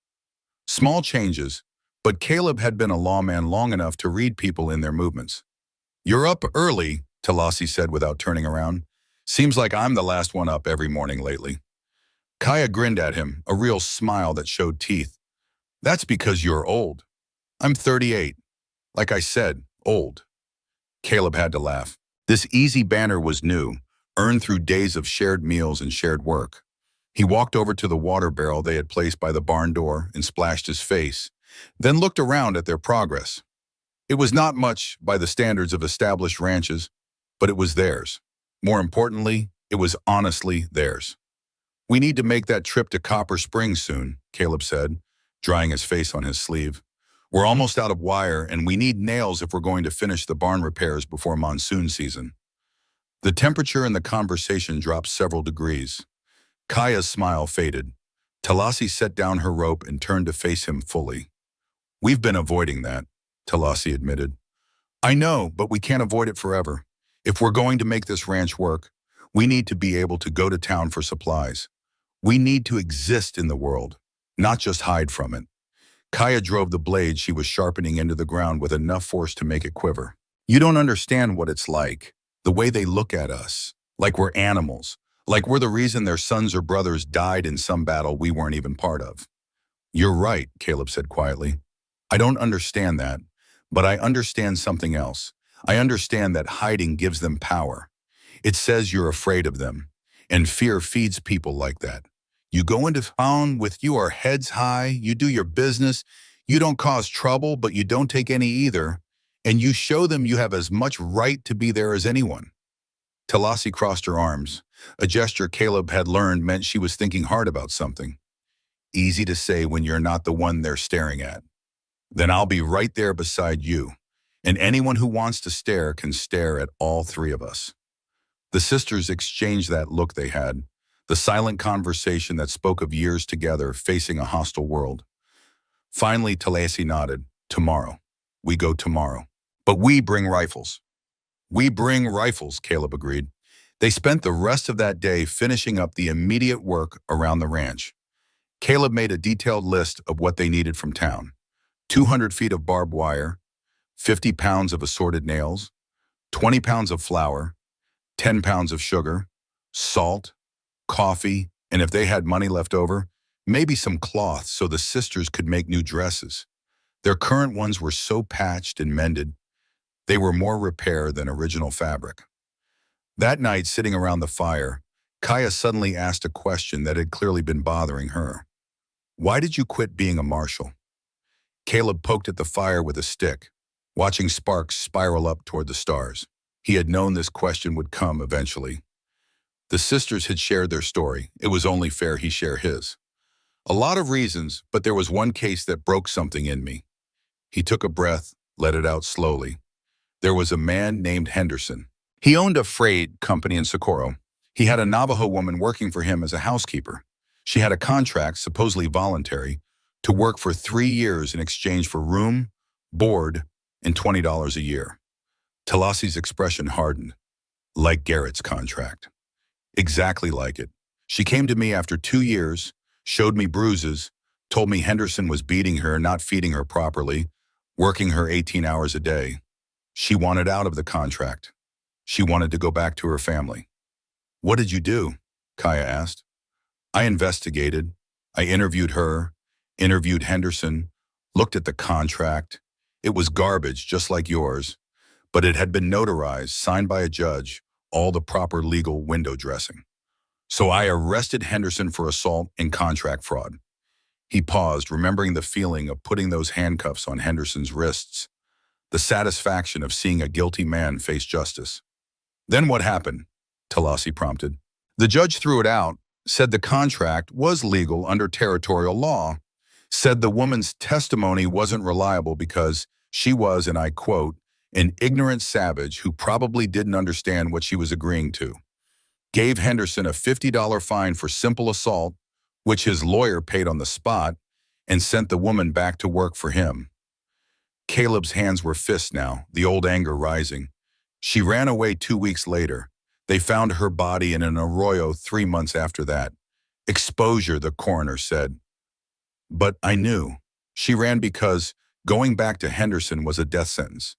Small changes, but Caleb had been a lawman long enough to read people in their movements. "You're up early," Talasi said without turning around. "Seems like I'm the last one up every morning lately." Kaya grinned at him, a real smile that showed teeth. That's because you're old. I'm 38. Like I said, old. Caleb had to laugh. This easy banter was new, earned through days of shared meals and shared work. He walked over to the water barrel they had placed by the barn door and splashed his face, then looked around at their progress. It was not much by the standards of established ranches, but it was theirs. More importantly, it was honestly theirs. We need to make that trip to Copper Springs soon, Caleb said, drying his face on his sleeve. We're almost out of wire, and we need nails if we're going to finish the barn repairs before monsoon season. The temperature in the conversation dropped several degrees. Kaya's smile faded. Talasi set down her rope and turned to face him fully. We've been avoiding that, Talasi admitted. I know, but we can't avoid it forever. If we're going to make this ranch work, we need to be able to go to town for supplies. We need to exist in the world, not just hide from it. Kaya drove the blade she was sharpening into the ground with enough force to make it quiver. You don't understand what it's like, the way they look at us, like we're animals, like we're the reason their sons or brothers died in some battle we weren't even part of. You're right, Caleb said quietly. I don't understand that, but I understand something else. I understand that hiding gives them power. It says you're afraid of them, and fear feeds people like that. You go into town with your heads high, you do your business, you don't cause trouble, but you don't take any either, and you show them you have as much right to be there as anyone. Talasi crossed her arms, a gesture Caleb had learned meant she was thinking hard about something. Easy to say when you're not the one they're staring at. Then I'll be right there beside you, and anyone who wants to stare can stare at all three of us. The sisters exchanged that look they had, the silent conversation that spoke of years together facing a hostile world. Finally, Talasi nodded. Tomorrow. We go tomorrow. But we bring rifles. We bring rifles, Caleb agreed. They spent the rest of that day finishing up the immediate work around the ranch. Caleb made a detailed list of what they needed from town. 200 feet of barbed wire, 50 pounds of assorted nails, 20 pounds of flour, 10 pounds of sugar, salt, coffee, and if they had money left over, maybe some cloth so the sisters could make new dresses. Their current ones were so patched and mended, they were more repair than original fabric. That night, sitting around the fire, Kaya suddenly asked a question that had clearly been bothering her. Why did you quit being a marshal? Caleb poked at the fire with a stick, watching sparks spiral up toward the stars. He had known this question would come eventually. The sisters had shared their story. It was only fair he share his. A lot of reasons, but there was one case that broke something in me. He took a breath, let it out slowly. There was a man named Henderson. He owned a freight company in Socorro. He had a Navajo woman working for him as a housekeeper. She had a contract, supposedly voluntary, to work for 3 years in exchange for room, board, and $20 a year. Talasi's expression hardened. Like Garrett's contract. Exactly like it. She came to me after 2 years, showed me bruises, told me Henderson was beating her, not feeding her properly, working her 18 hours a day. She wanted out of the contract. She wanted to go back to her family. What did you do? Kaya asked. I investigated. I interviewed her, interviewed Henderson, looked at the contract. It was garbage, just like yours, but it had been notarized, signed by a judge, all the proper legal window dressing. So I arrested Henderson for assault and contract fraud. He paused, remembering the feeling of putting those handcuffs on Henderson's wrists, the satisfaction of seeing a guilty man face justice. Then what happened? Talasi prompted. The judge threw it out, said the contract was legal under territorial law, said the woman's testimony wasn't reliable because she was, and I quote, an ignorant savage who probably didn't understand what she was agreeing to. Gave Henderson a $50 fine for simple assault, which his lawyer paid on the spot, and sent the woman back to work for him. Caleb's hands were fists now, the old anger rising. She ran away 2 weeks later. They found her body in an arroyo 3 months after that. Exposure, the coroner said. But I knew. She ran because going back to Henderson was a death sentence.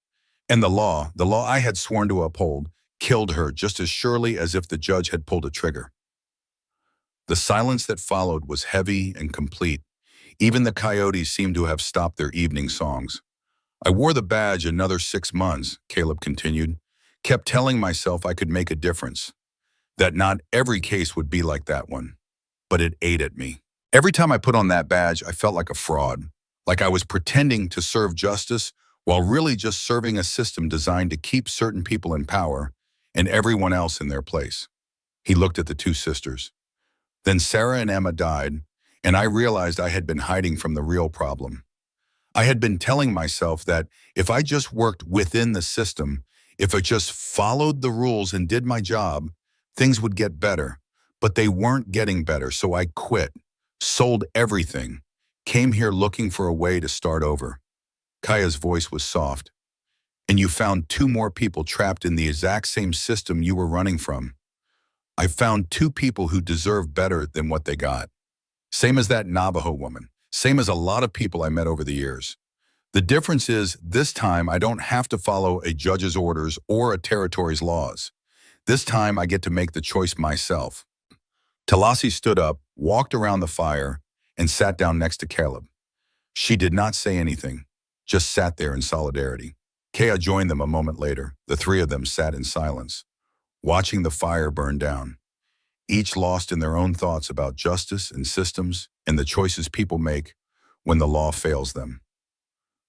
And the law I had sworn to uphold, killed her just as surely as if the judge had pulled a trigger. The silence that followed was heavy and complete. Even the coyotes seemed to have stopped their evening songs. I wore the badge another 6 months, Caleb continued, kept telling myself I could make a difference, that not every case would be like that one. But it ate at me. Every time I put on that badge, I felt like a fraud, like I was pretending to serve justice while really just serving a system designed to keep certain people in power and everyone else in their place. He looked at the two sisters. Then Sarah and Emma died, and I realized I had been hiding from the real problem. I had been telling myself that if I just worked within the system, if I just followed the rules and did my job, things would get better. But they weren't getting better, so I quit, sold everything, came here looking for a way to start over. Kaya's voice was soft. And you found two more people trapped in the exact same system you were running from. I found two people who deserve better than what they got. Same as that Navajo woman. Same as a lot of people I met over the years. The difference is, this time I don't have to follow a judge's orders or a territory's laws. This time I get to make the choice myself. Talasi stood up, walked around the fire, and sat down next to Caleb. She did not say anything, just sat there in solidarity. Kea joined them a moment later. The three of them sat in silence, watching the fire burn down, each lost in their own thoughts about justice and systems and the choices people make when the law fails them.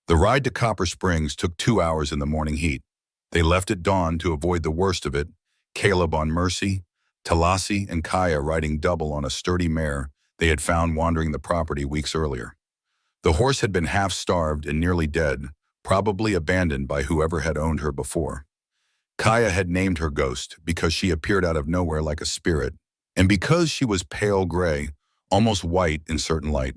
The ride to Copper Springs took 2 hours in the morning heat. They left at dawn to avoid the worst of it, Caleb on Mercy, Talasi and Kaya riding double on a sturdy mare they had found wandering the property weeks earlier. The horse had been half-starved and nearly dead, probably abandoned by whoever had owned her before. Kaya had named her Ghost because she appeared out of nowhere like a spirit, and because she was pale gray, almost white in certain light.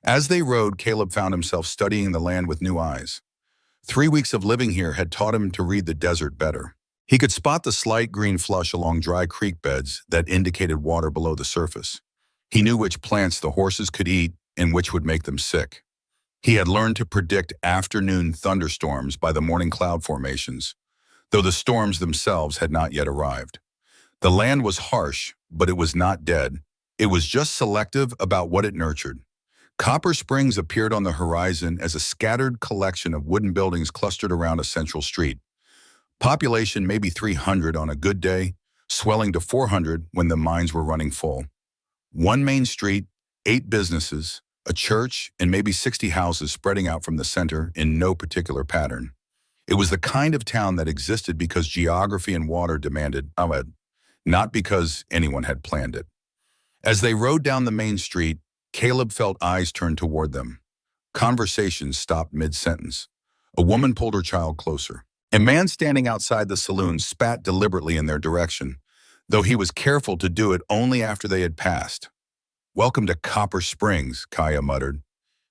As they rode, Caleb found himself studying the land with new eyes. 3 weeks of living here had taught him to read the desert better. He could spot the slight green flush along dry creek beds that indicated water below the surface. He knew which plants the horses could eat and which would make them sick. He had learned to predict afternoon thunderstorms by the morning cloud formations, though the storms themselves had not yet arrived. The land was harsh, but it was not dead. It was just selective about what it nurtured. Copper Springs appeared on the horizon as a scattered collection of wooden buildings clustered around a central street. Population maybe 300 on a good day, swelling to 400 when the mines were running full. One main street, 8 businesses, a church, and maybe 60 houses spreading out from the center in no particular pattern. It was the kind of town that existed because geography and water demanded it, not because anyone had planned it. As they rode down the main street, Caleb felt eyes turn toward them. Conversations stopped mid-sentence. A woman pulled her child closer. A man standing outside the saloon spat deliberately in their direction, though he was careful to do it only after they had passed. "Welcome to Copper Springs," Kaya muttered.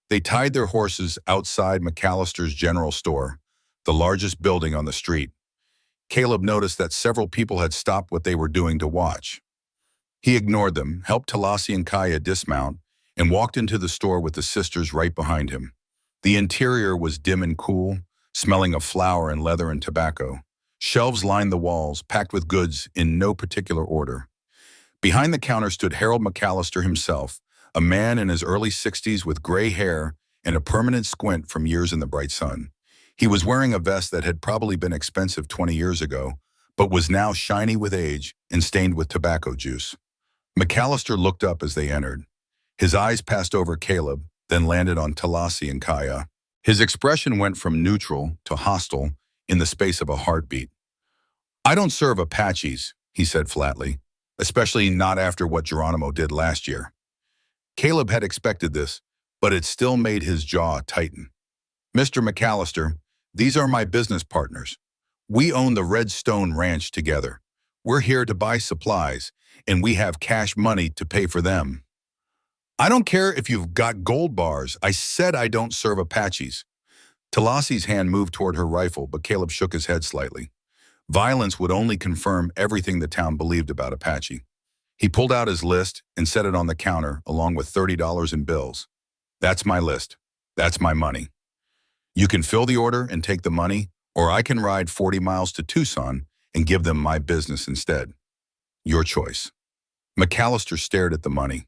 They tied their horses outside McAllister's general store, the largest building on the street. Caleb noticed that several people had stopped what they were doing to watch. He ignored them, helped Talasi and Kaya dismount, and walked into the store with the sisters right behind him. The interior was dim and cool, smelling of flour and leather and tobacco. Shelves lined the walls, packed with goods in no particular order. Behind the counter stood Harold McAllister himself, a man in his early 60s with gray hair and a permanent squint from years in the bright sun. He was wearing a vest that had probably been expensive 20 years ago, but was now shiny with age and stained with tobacco juice. McAllister looked up as they entered. His eyes passed over Caleb, then landed on Talasi and Kaya. His expression went from neutral to hostile in the space of a heartbeat. "I don't serve Apaches," he said flatly, "especially not after what Geronimo did last year." Caleb had expected this, but it still made his jaw tighten. "Mr. McAllister, these are my business partners. We own the Redstone Ranch together. We're here to buy supplies, and we have cash money to pay for them." "I don't care if you've got gold bars. I said I don't serve Apaches." Talasi's hand moved toward her rifle, but Caleb shook his head slightly. Violence would only confirm everything the town believed about Apache. He pulled out his list and set it on the counter along with $30 in bills. "That's my list. That's my money. You can fill the order and take the money, or I can ride 40 miles to Tucson and give them my business instead. Your choice." McAllister stared at the money.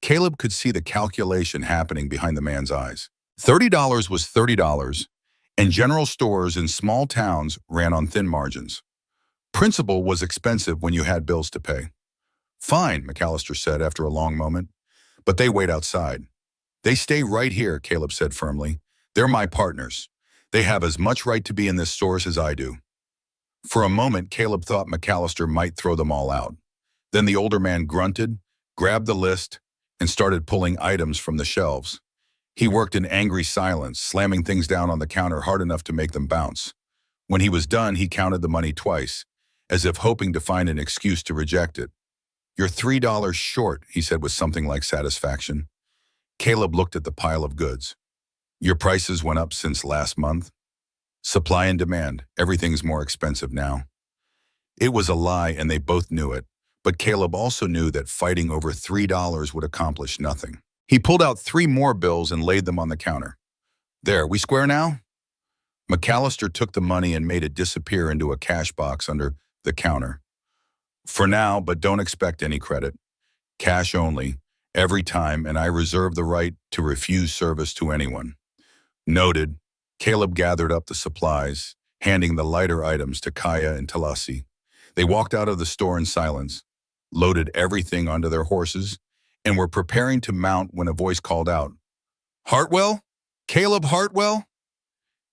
Caleb could see the calculation happening behind the man's eyes. $30 was $30, and general stores in small towns ran on thin margins. Principal was expensive when you had bills to pay. Fine, McAllister said after a long moment, but they wait outside. They stay right here, Caleb said firmly. They're my partners. They have as much right to be in this source as I do. For a moment, Caleb thought McAllister might throw them all out. Then the older man grunted, grabbed the list, and started pulling items from the shelves. He worked in angry silence, slamming things down on the counter hard enough to make them bounce. When he was done, he counted the money twice, as if hoping to find an excuse to reject it. "You're $3 short," he said with something like satisfaction. Caleb looked at the pile of goods. "Your prices went up since last month?" "Supply and demand. Everything's more expensive now." It was a lie, and they both knew it, but Caleb also knew that fighting over $3 would accomplish nothing. He pulled out 3 more bills and laid them on the counter. "There, we square now?" McAllister took the money and made it disappear into a cash box under the counter. "For now, but don't expect any credit. Cash only, every time, and I reserve the right to refuse service to anyone." Noted. Caleb gathered up the supplies, handing the lighter items to Kaya and Talasi. They walked out of the store in silence, loaded everything onto their horses, and were preparing to mount when a voice called out, "Hartwell? Caleb Hartwell?"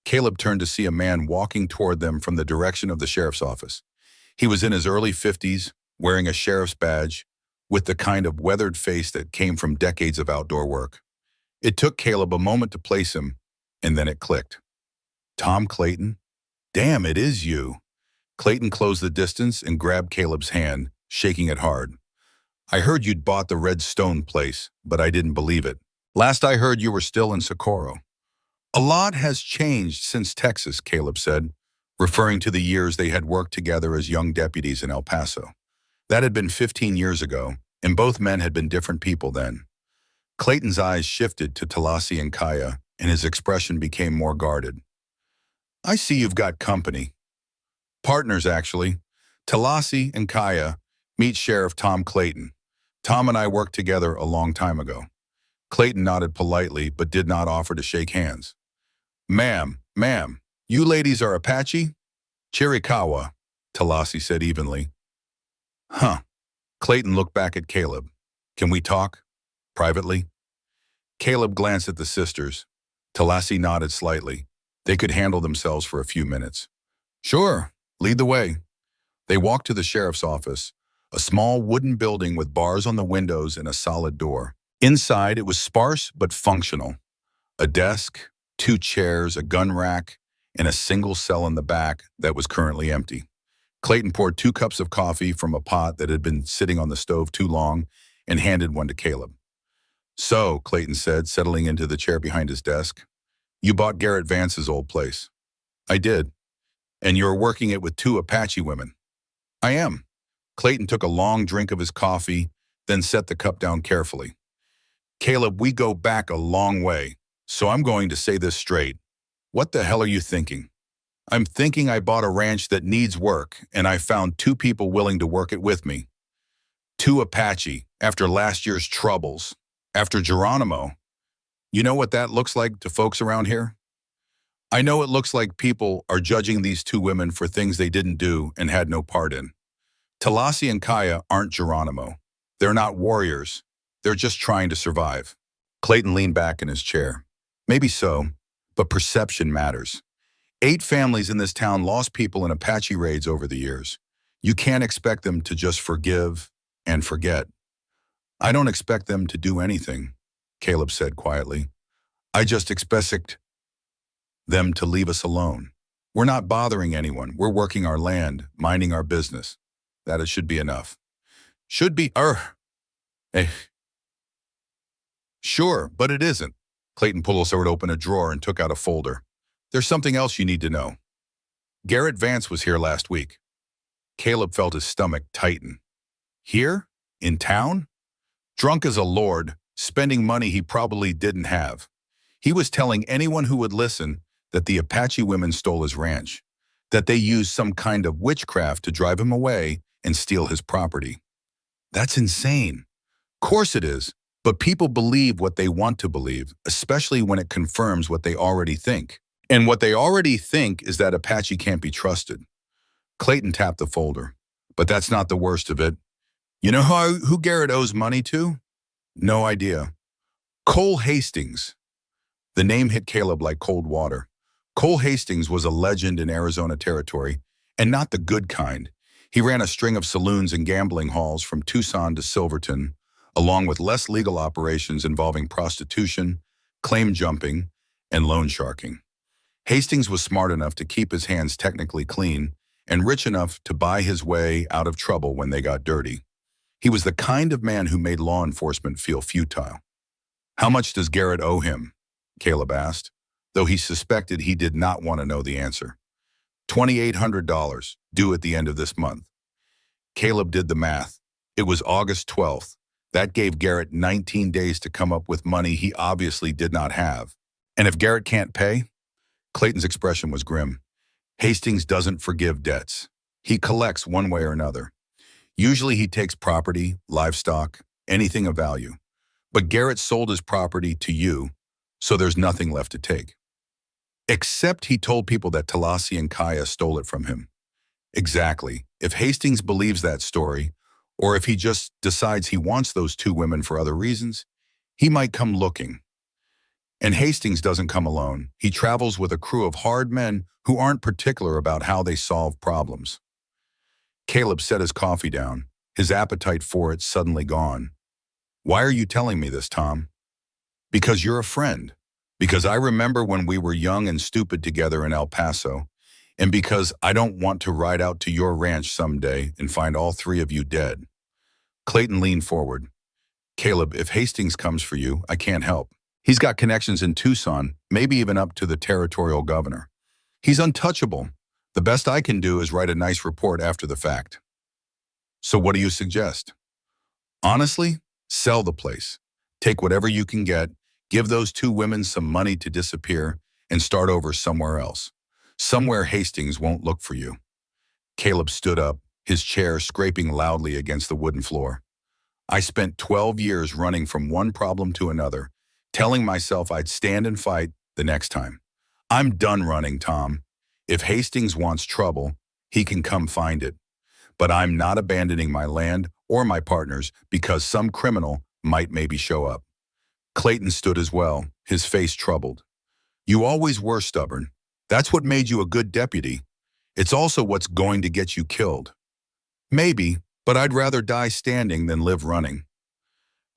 Caleb turned to see a man walking toward them from the direction of the sheriff's office. He was in his early 50s, wearing a sheriff's badge, with the kind of weathered face that came from decades of outdoor work. It took Caleb a moment to place him, and then it clicked. "Tom Clayton? Damn, it is you." Clayton closed the distance and grabbed Caleb's hand, shaking it hard. "I heard you'd bought the Red Stone place, but I didn't believe it. Last I heard you were still in Socorro." "A lot has changed since Texas," Caleb said, referring to the years they had worked together as young deputies in El Paso. That had been 15 years ago, and both men had been different people then. Clayton's eyes shifted to Talasi and Kaya, and his expression became more guarded. "I see you've got company." "Partners, actually. Talasi and Kaya, meet Sheriff Tom Clayton. Tom and I worked together a long time ago." Clayton nodded politely, but did not offer to shake hands. Ma'am, you ladies are Apache?" "Chiricahua," Talasi said evenly. "Huh." Clayton looked back at Caleb. "Can we talk? Privately?" Caleb glanced at the sisters. Talasi nodded slightly. They could handle themselves for a few minutes. "Sure, lead the way." They walked to the sheriff's office, a small wooden building with bars on the windows and a solid door. Inside, it was sparse but functional. A desk, 2 chairs, a gun rack, and a single cell in the back that was currently empty. Clayton poured 2 cups of coffee from a pot that had been sitting on the stove too long and handed one to Caleb. "So," Clayton said, settling into the chair behind his desk, "you bought Garrett Vance's old place." "I did." "And you're working it with 2 Apache women." "I am." Clayton took a long drink of his coffee, then set the cup down carefully. "Caleb, we go back a long way, so I'm going to say this straight. What the hell are you thinking?" "I'm thinking I bought a ranch that needs work, and I found 2 people willing to work it with me. 2 Apache, after last year's troubles, after Geronimo. You know what that looks like to folks around here? I know it looks like people are judging these 2 women for things they didn't do and had no part in. Talasi and Kaya aren't Geronimo. They're not warriors. They're just trying to survive." Clayton leaned back in his chair. "Maybe so, but perception matters. 8 families in this town lost people in Apache raids over the years. You can't expect them to just forgive and forget." "I don't expect them to do anything," Caleb said quietly. "I just expect them to leave us alone. We're not bothering anyone. We're working our land, minding our business. That it should be enough." "Should be, eh. Sure, but it isn't." Clayton pulled open a drawer and took out a folder. "There's something else you need to know. Garrett Vance was here last week." Caleb felt his stomach tighten. "Here? In town?" "Drunk as a lord, spending money he probably didn't have. He was telling anyone who would listen that the Apache women stole his ranch, that they used some kind of witchcraft to drive him away and steal his property." That's insane. Course it is, but people believe what they want to believe, especially when it confirms what they already think. And what they already think is that Apache can't be trusted. Clayton tapped the folder. But that's not the worst of it. You know who Garrett owes money to? No idea. Cole Hastings. The name hit Caleb like cold water. Cole Hastings was a legend in Arizona territory, and not the good kind. He ran a string of saloons and gambling halls from Tucson to Silverton, along with less legal operations involving prostitution, claim jumping, and loan sharking. Hastings was smart enough to keep his hands technically clean and rich enough to buy his way out of trouble when they got dirty. He was the kind of man who made law enforcement feel futile. How much does Garrett owe him? Caleb asked, though he suspected he did not want to know the answer. $2,800, due at the end of this month. Caleb did the math. It was August 12th. That gave Garrett 19 days to come up with money he obviously did not have. And if Garrett can't pay? Clayton's expression was grim. Hastings doesn't forgive debts. He collects one way or another. Usually he takes property, livestock, anything of value. But Garrett sold his property to you, so there's nothing left to take. Except he told people that Talasi and Kaya stole it from him. Exactly. If Hastings believes that story, or if he just decides he wants those two women for other reasons, he might come looking. And Hastings doesn't come alone. He travels with a crew of hard men who aren't particular about how they solve problems. Caleb set his coffee down, his appetite for it suddenly gone. Why are you telling me this, Tom? Because you're a friend. Because I remember when we were young and stupid together in El Paso. And because I don't want to ride out to your ranch someday and find all three of you dead. Clayton leaned forward. Caleb, if Hastings comes for you, I can't help. He's got connections in Tucson, maybe even up to the territorial governor. He's untouchable. The best I can do is write a nice report after the fact. So what do you suggest? Honestly, sell the place. Take whatever you can get, give those two women some money to disappear, and start over somewhere else. Somewhere Hastings won't look for you. Caleb stood up, his chair scraping loudly against the wooden floor. I spent 12 years running from one problem to another, telling myself I'd stand and fight the next time. I'm done running, Tom. If Hastings wants trouble, he can come find it. But I'm not abandoning my land or my partners because some criminal might maybe show up. Clayton stood as well, his face troubled. You always were stubborn. That's what made you a good deputy. It's also what's going to get you killed. Maybe, but I'd rather die standing than live running.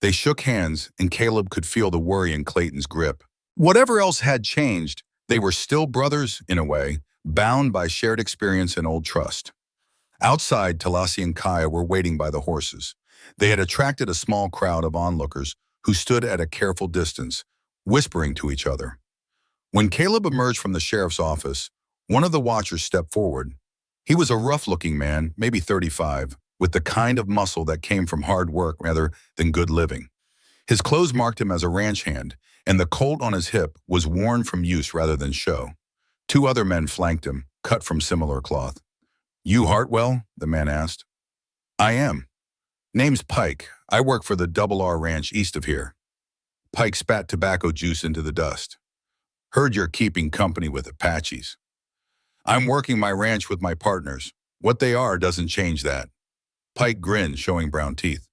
They shook hands, and Caleb could feel the worry in Clayton's grip. Whatever else had changed, they were still brothers, in a way, bound by shared experience and old trust. Outside, Talasi and Kaya were waiting by the horses. They had attracted a small crowd of onlookers who stood at a careful distance, whispering to each other. When Caleb emerged from the sheriff's office, one of the watchers stepped forward. He was a rough-looking man, maybe 35, with the kind of muscle that came from hard work rather than good living. His clothes marked him as a ranch hand, and the colt on his hip was worn from use rather than show. Two other men flanked him, cut from similar cloth. You Hartwell? The man asked. I am. Name's Pike. I work for the Double R Ranch east of here. Pike spat tobacco juice into the dust. Heard you're keeping company with Apaches. I'm working my ranch with my partners. What they are doesn't change that. Pike grinned, showing brown teeth.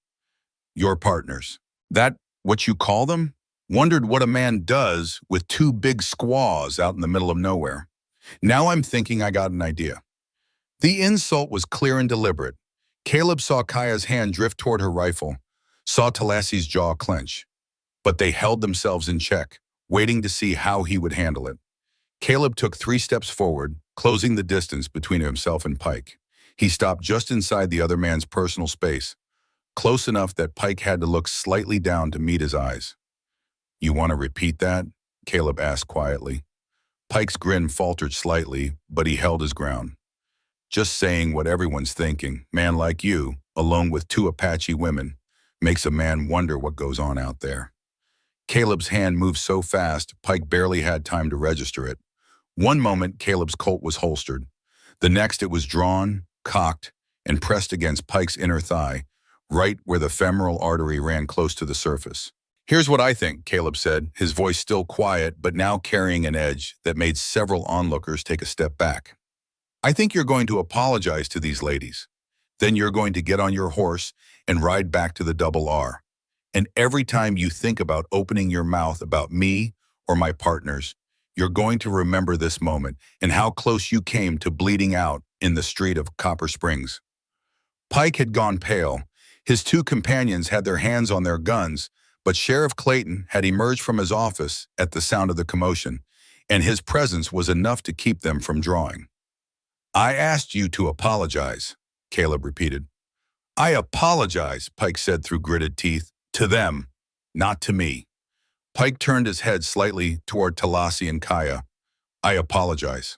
Your partners. That what you call them? Wondered what a man does with two big squaws out in the middle of nowhere. Now I'm thinking I got an idea. The insult was clear and deliberate. Caleb saw Kaya's hand drift toward her rifle, saw Talasi's jaw clench. But they held themselves in check, waiting to see how he would handle it. Caleb took 3 steps forward, closing the distance between himself and Pike. He stopped just inside the other man's personal space, close enough that Pike had to look slightly down to meet his eyes. You want to repeat that? Caleb asked quietly. Pike's grin faltered slightly, but he held his ground. Just saying what everyone's thinking, man like you, alone with 2 Apache women, makes a man wonder what goes on out there. Caleb's hand moved so fast, Pike barely had time to register it. One moment, Caleb's Colt was holstered. The next, it was drawn, cocked, and pressed against Pike's inner thigh, right where the femoral artery ran close to the surface. Here's what I think, Caleb said, his voice still quiet but now carrying an edge that made several onlookers take a step back. I think you're going to apologize to these ladies. Then you're going to get on your horse and ride back to the Double R. And every time you think about opening your mouth about me or my partners, you're going to remember this moment and how close you came to bleeding out in the street of Copper Springs. Pike had gone pale. His two companions had their hands on their guns, but Sheriff Clayton had emerged from his office at the sound of the commotion, and his presence was enough to keep them from drawing. I asked you to apologize, Caleb repeated. I apologize, Pike said through gritted teeth, to them, not to me. Pike turned his head slightly toward Talasi and Kaya. I apologize.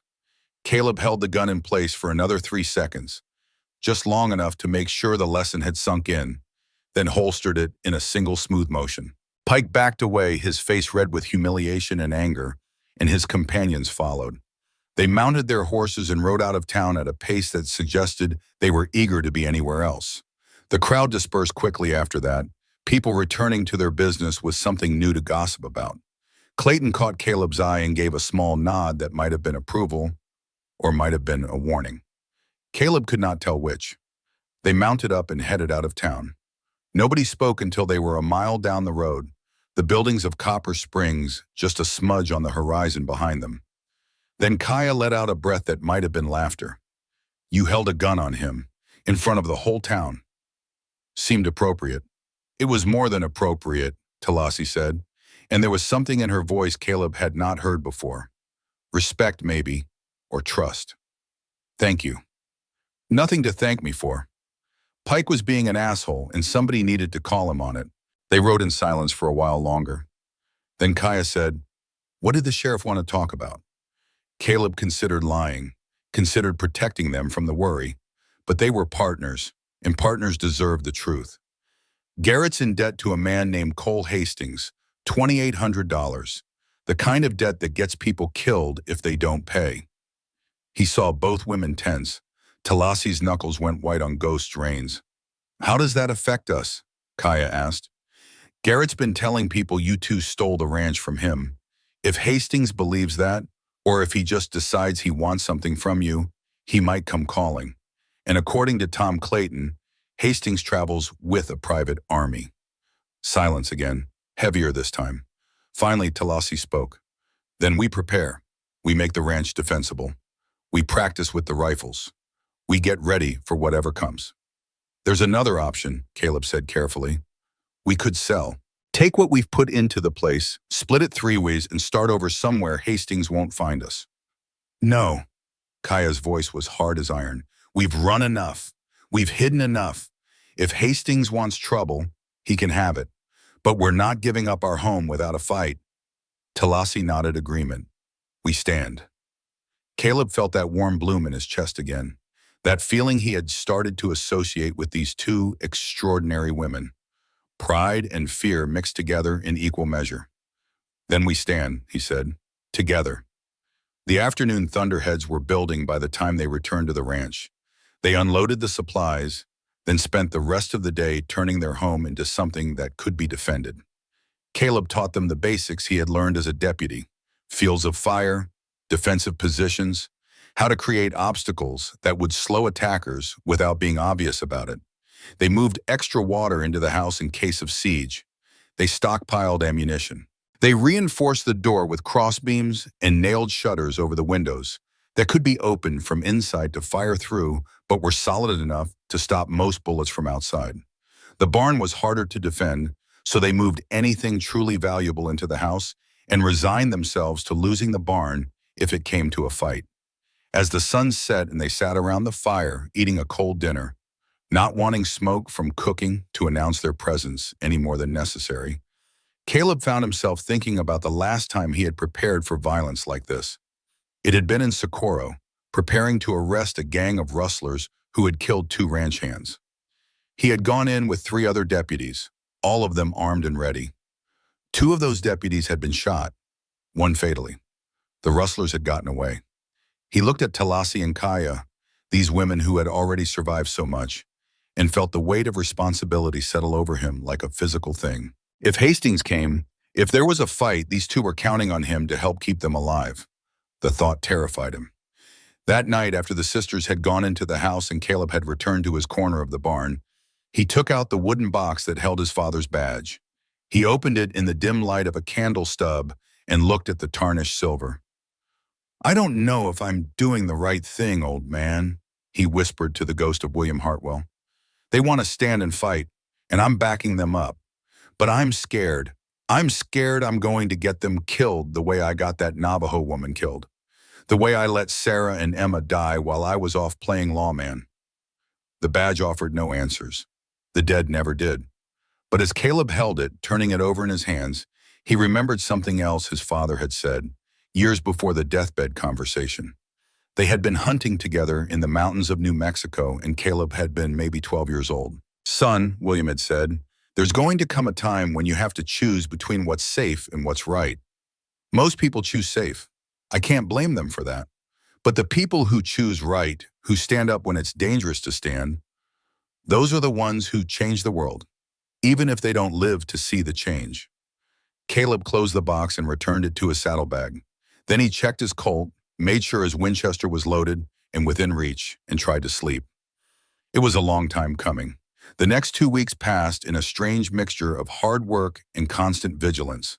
Caleb held the gun in place for another 3 seconds, just long enough to make sure the lesson had sunk in, then holstered it in a single smooth motion. Pike backed away, his face red with humiliation and anger, and his companions followed. They mounted their horses and rode out of town at a pace that suggested they were eager to be anywhere else. The crowd dispersed quickly after that, people returning to their business with something new to gossip about. Clayton caught Caleb's eye and gave a small nod that might have been approval or might have been a warning. Caleb could not tell which. They mounted up and headed out of town. Nobody spoke until they were a mile down the road, the buildings of Copper Springs just a smudge on the horizon behind them. Then Kaya let out a breath that might have been laughter. You held a gun on him, in front of the whole town. Seemed appropriate. It was more than appropriate, Talasi said, and there was something in her voice Caleb had not heard before. Respect, maybe, or trust. Thank you. Nothing to thank me for. Pike was being an asshole, and somebody needed to call him on it. They rode in silence for a while longer. Then Kaya said, what did the sheriff want to talk about? Caleb considered lying, considered protecting them from the worry, but they were partners, and partners deserved the truth. Garrett's in debt to a man named Cole Hastings, $2,800, the kind of debt that gets people killed if they don't pay. He saw both women tense. Talasi's knuckles went white on Ghost's reins. How does that affect us? Kaya asked. Garrett's been telling people you two stole the ranch from him. If Hastings believes that, or if he just decides he wants something from you, he might come calling. And according to Tom Clayton, Hastings travels with a private army. Silence again, heavier this time. Finally, Talasi spoke. Then we prepare. We make the ranch defensible. We practice with the rifles. We get ready for whatever comes. There's another option, Caleb said carefully. We could sell. Take what we've put into the place, split it 3 ways, and start over somewhere Hastings won't find us. No. Kaya's voice was hard as iron. We've run enough. We've hidden enough. If Hastings wants trouble, he can have it. But we're not giving up our home without a fight. Talasi nodded agreement. We stand. Caleb felt that warm bloom in his chest again. That feeling he had started to associate with these two extraordinary women. Pride and fear mixed together in equal measure. Then we stand, he said, together. The afternoon thunderheads were building by the time they returned to the ranch. They unloaded the supplies, then spent the rest of the day turning their home into something that could be defended. Caleb taught them the basics he had learned as a deputy: fields of fire, defensive positions, how to create obstacles that would slow attackers without being obvious about it. They moved extra water into the house in case of siege. They stockpiled ammunition. They reinforced the door with crossbeams and nailed shutters over the windows that could be opened from inside to fire through, but were solid enough to stop most bullets from outside. The barn was harder to defend, so they moved anything truly valuable into the house and resigned themselves to losing the barn if it came to a fight. As the sun set and they sat around the fire eating a cold dinner, not wanting smoke from cooking to announce their presence any more than necessary, Caleb found himself thinking about the last time he had prepared for violence like this. It had been in Socorro, preparing to arrest a gang of rustlers who had killed 2 ranch hands. He had gone in with 3 other deputies, all of them armed and ready. 2 of those deputies had been shot, 1 fatally. The rustlers had gotten away. He looked at Talasi and Kaya, these women who had already survived so much, and felt the weight of responsibility settle over him like a physical thing. If Hastings came, if there was a fight, these two were counting on him to help keep them alive. The thought terrified him. That night, after the sisters had gone into the house and Caleb had returned to his corner of the barn, he took out the wooden box that held his father's badge. He opened it in the dim light of a candle stub and looked at the tarnished silver. "I don't know if I'm doing the right thing, old man," he whispered to the ghost of William Hartwell. "They want to stand and fight, and I'm backing them up. But I'm scared. I'm scared I'm going to get them killed the way I got that Navajo woman killed. The way I let Sarah and Emma die while I was off playing lawman." The badge offered no answers. The dead never did. But as Caleb held it, turning it over in his hands, he remembered something else his father had said, years before the deathbed conversation. They had been hunting together in the mountains of New Mexico, and Caleb had been maybe 12 years old. "Son," William had said, "there's going to come a time when you have to choose between what's safe and what's right. Most people choose safe. I can't blame them for that. But the people who choose right, who stand up when it's dangerous to stand, those are the ones who change the world, even if they don't live to see the change." Caleb closed the box and returned it to his saddlebag. Then he checked his Colt, made sure his Winchester was loaded and within reach, and tried to sleep. It was a long time coming. The next 2 weeks passed in a strange mixture of hard work and constant vigilance.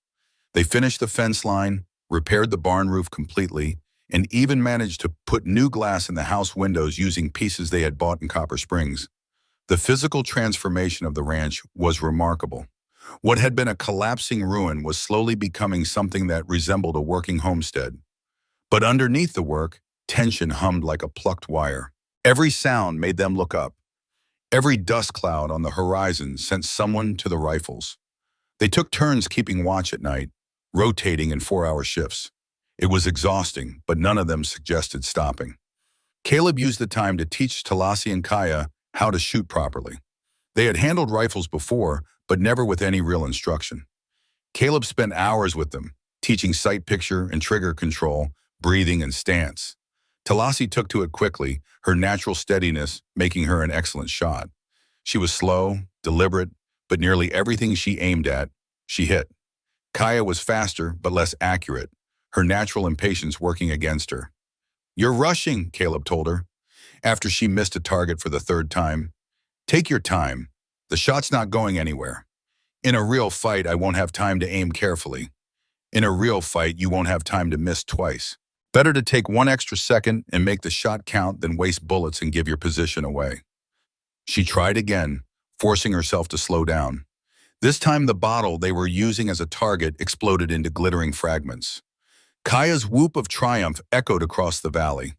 They finished the fence line, repaired the barn roof completely, and even managed to put new glass in the house windows using pieces they had bought in Copper Springs. The physical transformation of the ranch was remarkable. What had been a collapsing ruin was slowly becoming something that resembled a working homestead. But underneath the work, tension hummed like a plucked wire. Every sound made them look up. Every dust cloud on the horizon sent someone to the rifles. They took turns keeping watch at night, rotating in 4-hour shifts. It was exhausting, but none of them suggested stopping. Caleb used the time to teach Talasi and Kaya how to shoot properly. They had handled rifles before, but never with any real instruction. Caleb spent hours with them, teaching sight picture and trigger control, breathing and stance. Talasi took to it quickly, her natural steadiness making her an excellent shot. She was slow, deliberate, but nearly everything she aimed at, she hit. Kaya was faster, but less accurate, her natural impatience working against her. "You're rushing," Caleb told her, after she missed a target for the third time. "Take your time. The shot's not going anywhere. In a real fight, I won't have time to aim carefully. In a real fight, you won't have time to miss twice. Better to take 1 extra second and make the shot count than waste bullets and give your position away." She tried again, forcing herself to slow down. This time the bottle they were using as a target exploded into glittering fragments. Kaya's whoop of triumph echoed across the valley.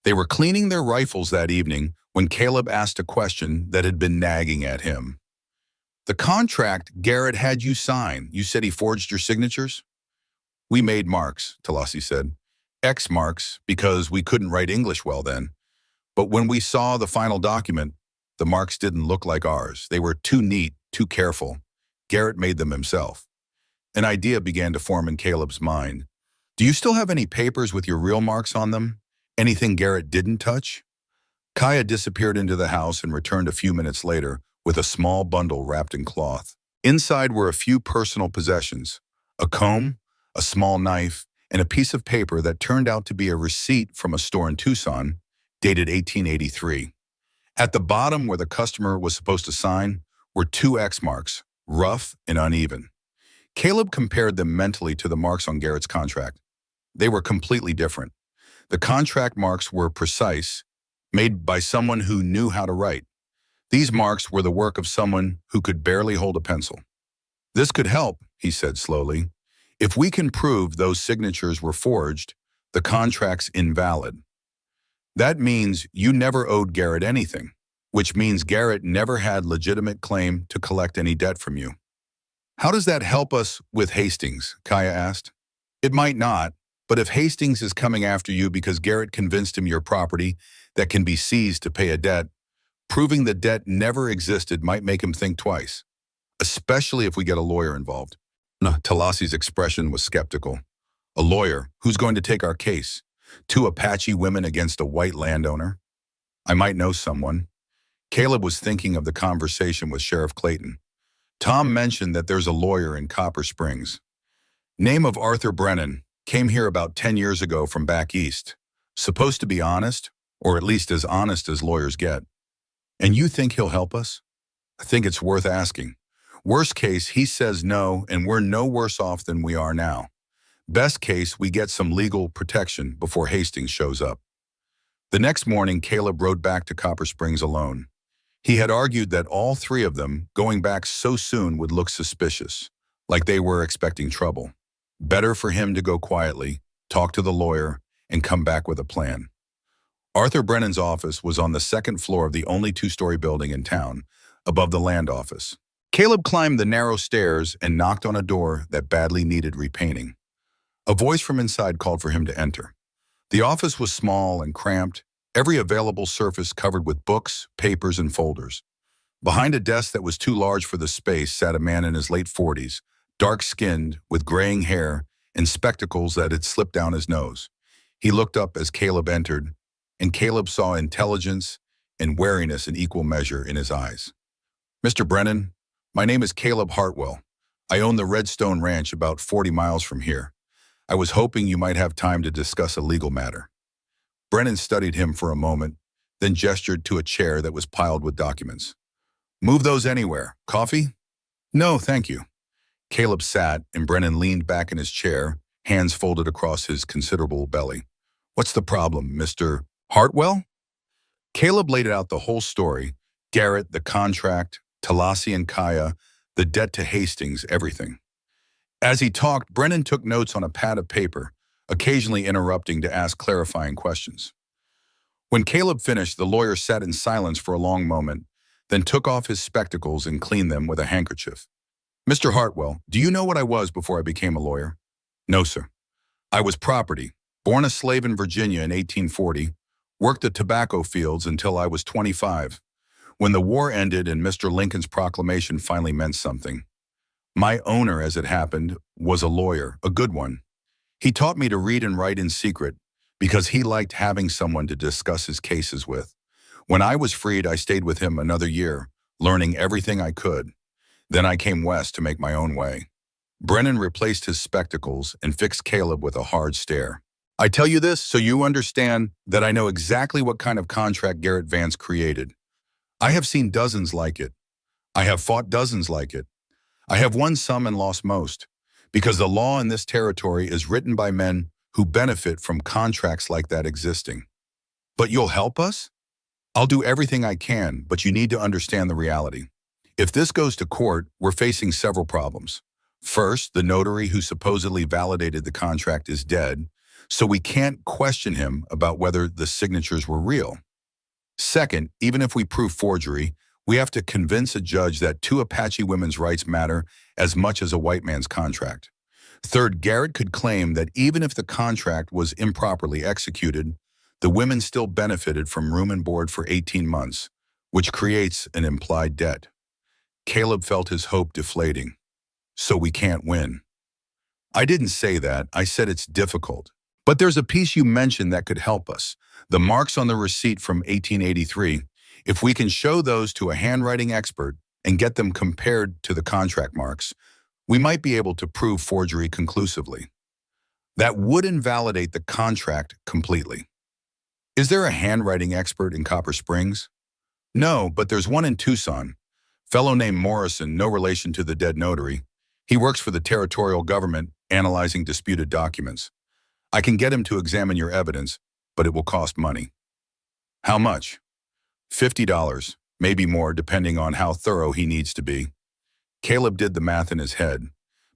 They were cleaning their rifles that evening when Caleb asked a question that had been nagging at him. "The contract Garrett had you sign, you said he forged your signatures?" "We made marks," Talasi said. "X marks because we couldn't write English well then. But when we saw the final document, the marks didn't look like ours. They were too neat, too careful. Garrett made them himself." An idea began to form in Caleb's mind. "Do you still have any papers with your real marks on them? Anything Garrett didn't touch?" Kaya disappeared into the house and returned a few minutes later with a small bundle wrapped in cloth. Inside were a few personal possessions: a comb, a small knife, and a piece of paper that turned out to be a receipt from a store in Tucson, dated 1883. At the bottom, where the customer was supposed to sign, were 2 X marks, rough and uneven. Caleb compared them mentally to the marks on Garrett's contract. They were completely different. The contract marks were precise, made by someone who knew how to write. These marks were the work of someone who could barely hold a pencil. "This could help," he said slowly. "If we can prove those signatures were forged, the contract's invalid. That means you never owed Garrett anything, which means Garrett never had legitimate claim to collect any debt from you." "How does that help us with Hastings?" Kaya asked. "It might not, but if Hastings is coming after you because Garrett convinced him your property that can be seized to pay a debt, proving the debt never existed might make him think twice, especially if we get a lawyer involved." Talasi's expression was skeptical. "A lawyer? Who's going to take our case? 2 Apache women against a white landowner? I might know someone." Caleb was thinking of the conversation with Sheriff Clayton. Tom mentioned that there's a lawyer in Copper Springs. Name of Arthur Brennan, came here about 10 years ago from back east. Supposed to be honest, or at least as honest as lawyers get. And you think he'll help us? I think it's worth asking. Worst case, he says no, and we're no worse off than we are now. Best case, we get some legal protection before Hastings shows up. The next morning, Caleb rode back to Copper Springs alone. He had argued that all three of them going back so soon would look suspicious, like they were expecting trouble. Better for him to go quietly, talk to the lawyer, and come back with a plan. Arthur Brennan's office was on the second floor of the only two-story building in town, above the land office. Caleb climbed the narrow stairs and knocked on a door that badly needed repainting. A voice from inside called for him to enter. The office was small and cramped, every available surface covered with books, papers, and folders. Behind a desk that was too large for the space sat a man in his late 40s, dark-skinned, with graying hair and spectacles that had slipped down his nose. He looked up as Caleb entered, and Caleb saw intelligence and wariness in equal measure in his eyes. "Mr. Brennan, my name is Caleb Hartwell. I own the Redstone Ranch about 40 miles from here. I was hoping you might have time to discuss a legal matter." Brennan studied him for a moment, then gestured to a chair that was piled with documents. "Move those anywhere. Coffee?" "No, thank you." Caleb sat, and Brennan leaned back in his chair, hands folded across his considerable belly. "What's the problem, Mr. Hartwell?" Caleb laid out the whole story: Garrett, the contract, Talasi and Kaya, the debt to Hastings, everything. As he talked, Brennan took notes on a pad of paper, occasionally interrupting to ask clarifying questions. When Caleb finished, the lawyer sat in silence for a long moment, then took off his spectacles and cleaned them with a handkerchief. "Mr. Hartwell, do you know what I was before I became a lawyer?" "No, sir. I was property. Born a slave in Virginia in 1840, worked the tobacco fields until I was 25, when the war ended and Mr. Lincoln's proclamation finally meant something. My owner, as it happened, was a lawyer, a good one. He taught me to read and write in secret because he liked having someone to discuss his cases with. When I was freed, I stayed with him another year, learning everything I could. Then I came west to make my own way." Brennan replaced his spectacles and fixed Caleb with a hard stare. "I tell you this so you understand that I know exactly what kind of contract Garrett Vance created. I have seen dozens like it. I have fought dozens like it. I have won some and lost most, because the law in this territory is written by men who benefit from contracts like that existing." "But you'll help us?" "I'll do everything I can, but you need to understand the reality. If this goes to court, we're facing several problems. First, the notary who supposedly validated the contract is dead, so we can't question him about whether the signatures were real. Second, even if we prove forgery, we have to convince a judge that two Apache women's rights matter as much as a white man's contract. Third, Garrett could claim that even if the contract was improperly executed, the women still benefited from room and board for 18 months, which creates an implied debt. Caleb felt his hope deflating. "So we can't win." "I didn't say that. I said it's difficult. But there's a piece you mentioned that could help us. The marks on the receipt from 1883. If we can show those to a handwriting expert and get them compared to the contract marks, we might be able to prove forgery conclusively. That would invalidate the contract completely." "Is there a handwriting expert in Copper Springs?" "No, but there's one in Tucson. Fellow named Morrison, no relation to the dead notary. He works for the territorial government, analyzing disputed documents. I can get him to examine your evidence, but it will cost money." "How much?" $50, maybe more, depending on how thorough he needs to be. Caleb did the math in his head.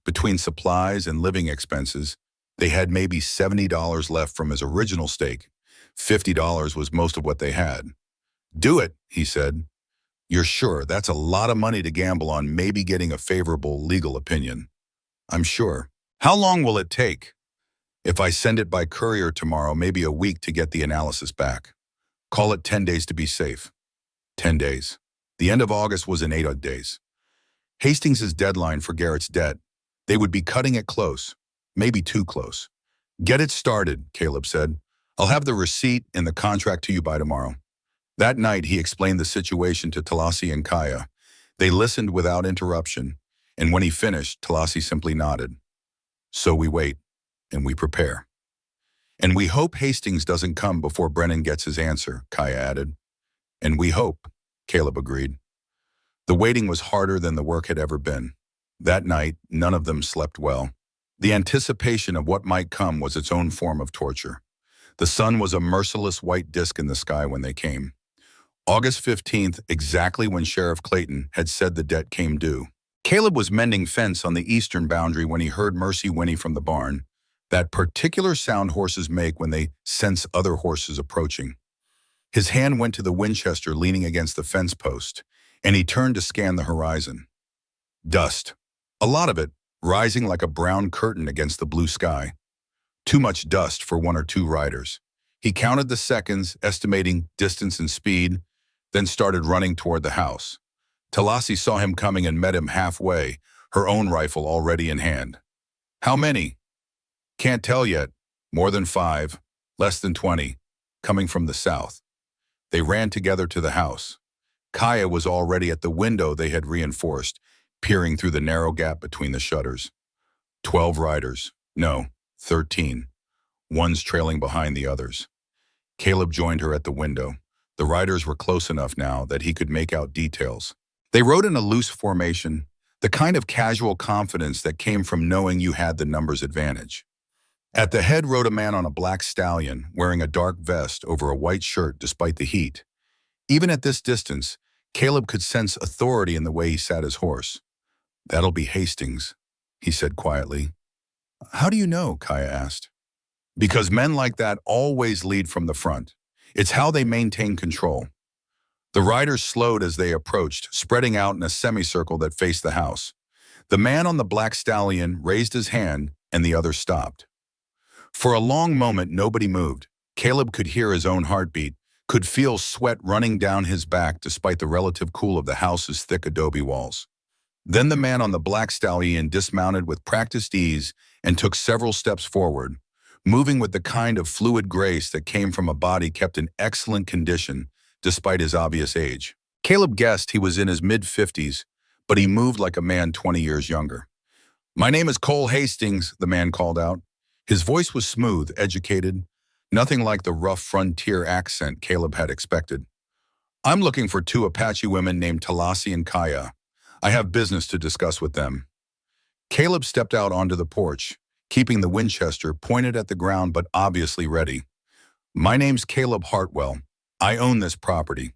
Between supplies and living expenses, they had maybe $70 left from his original stake. $50 was most of what they had. "Do it," he said. "You're sure? That's a lot of money to gamble on maybe getting a favorable legal opinion." "I'm sure." "How long will it take?" "If I send it by courier tomorrow, maybe a week to get the analysis back. Call it 10 days to be safe." 10 days. The end of August was in 8 days. Hastings' deadline for Garrett's debt. They would be cutting it close, maybe too close. "Get it started," Caleb said. "I'll have the receipt and the contract to you by tomorrow." That night, he explained the situation to Talasi and Kaya. They listened without interruption, and when he finished, Talasi simply nodded. So we wait, and we prepare. And we hope Hastings doesn't come before Brennan gets his answer, Kaya added. And we hope, Caleb agreed. The waiting was harder than the work had ever been. That night, none of them slept well. The anticipation of what might come was its own form of torture. The sun was a merciless white disk in the sky when they came. August 15th, exactly when Sheriff Clayton had said the debt came due. Caleb was mending fence on the eastern boundary when he heard Mercy whinny from the barn, that particular sound horses make when they sense other horses approaching. His hand went to the Winchester leaning against the fence post, and he turned to scan the horizon. Dust. A lot of it, rising like a brown curtain against the blue sky. Too much dust for one or two riders. He counted the seconds, estimating distance and speed, then started running toward the house. Talasi saw him coming and met him halfway, her own rifle already in hand. How many? Can't tell yet. More than 5, less than 20, coming from the south. They ran together to the house. Kaya was already at the window they had reinforced, peering through the narrow gap between the shutters. 12 riders. No, 13. One's trailing behind the others. Caleb joined her at the window. The riders were close enough now that he could make out details. They rode in a loose formation, the kind of casual confidence that came from knowing you had the numbers advantage. At the head rode a man on a black stallion, wearing a dark vest over a white shirt despite the heat. Even at this distance, Caleb could sense authority in the way he sat his horse. That'll be Hastings, he said quietly. How do you know? Kaya asked. Because men like that always lead from the front. It's how they maintain control. The riders slowed as they approached, spreading out in a semicircle that faced the house. The man on the black stallion raised his hand, and the others stopped. For a long moment, nobody moved. Caleb could hear his own heartbeat, could feel sweat running down his back despite the relative cool of the house's thick adobe walls. Then the man on the black stallion dismounted with practiced ease and took several steps forward, moving with the kind of fluid grace that came from a body kept in excellent condition despite his obvious age. Caleb guessed he was in his mid-50s, but he moved like a man 20 years younger. My name is Cole Hastings, the man called out. His voice was smooth, educated, nothing like the rough frontier accent Caleb had expected. I'm looking for 2 Apache women named Talasi and Kaya. I have business to discuss with them. Caleb stepped out onto the porch, keeping the Winchester pointed at the ground but obviously ready. My name's Caleb Hartwell. I own this property.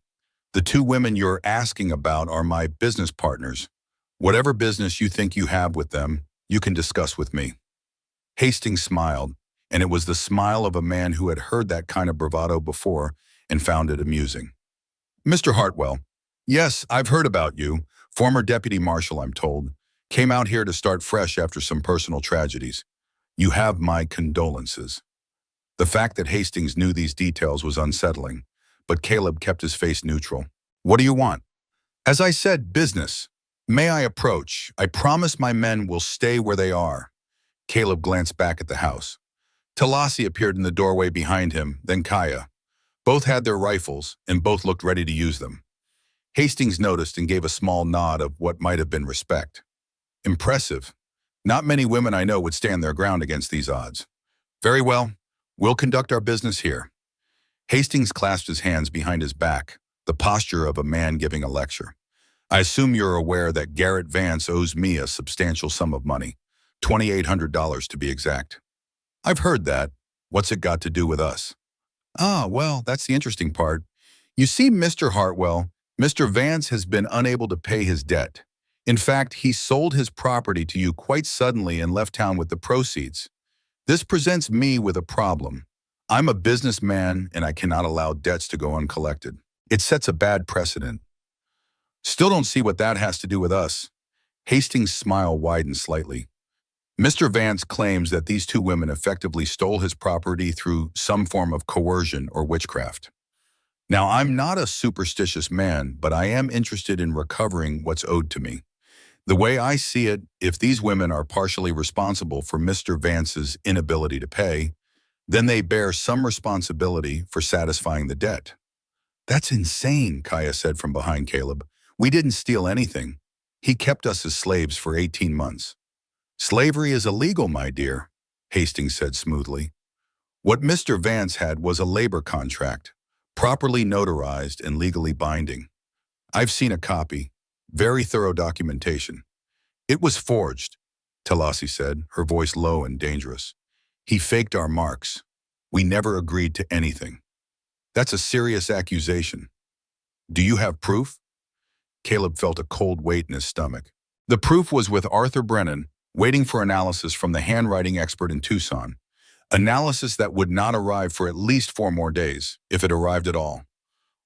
The 2 women you're asking about are my business partners. Whatever business you think you have with them, you can discuss with me. Hastings smiled, and it was the smile of a man who had heard that kind of bravado before and found it amusing. Mr. Hartwell, yes, I've heard about you. Former deputy marshal, I'm told. Came out here to start fresh after some personal tragedies. You have my condolences. The fact that Hastings knew these details was unsettling, but Caleb kept his face neutral. What do you want? As I said, business. May I approach? I promise my men will stay where they are. Caleb glanced back at the house. Talasi appeared in the doorway behind him, then Kaya. Both had their rifles, and both looked ready to use them. Hastings noticed and gave a small nod of what might have been respect. Impressive. Not many women I know would stand their ground against these odds. Very well, we'll conduct our business here. Hastings clasped his hands behind his back, the posture of a man giving a lecture. I assume you're aware that Garrett Vance owes me a substantial sum of money, $2,800 to be exact. I've heard that. What's it got to do with us? Ah, well, that's the interesting part. You see, Mr. Hartwell, Mr. Vance has been unable to pay his debt. In fact, he sold his property to you quite suddenly and left town with the proceeds. This presents me with a problem. I'm a businessman and I cannot allow debts to go uncollected. It sets a bad precedent. Still don't see what that has to do with us. Hastings' smile widened slightly. Mr. Vance claims that these 2 women effectively stole his property through some form of coercion or witchcraft. Now, I'm not a superstitious man, but I am interested in recovering what's owed to me. The way I see it, if these women are partially responsible for Mr. Vance's inability to pay, then they bear some responsibility for satisfying the debt. That's insane, Kaya said from behind Caleb. We didn't steal anything. He kept us as slaves for 18 months. Slavery is illegal, my dear, Hastings said smoothly. What Mr. Vance had was a labor contract, properly notarized and legally binding. I've seen a copy. Very thorough documentation. It was forged, Talasi said, her voice low and dangerous. He faked our marks. We never agreed to anything. That's a serious accusation. Do you have proof? Caleb felt a cold weight in his stomach. The proof was with Arthur Brennan, waiting for analysis from the handwriting expert in Tucson. Analysis that would not arrive for at least 4 more days, if it arrived at all.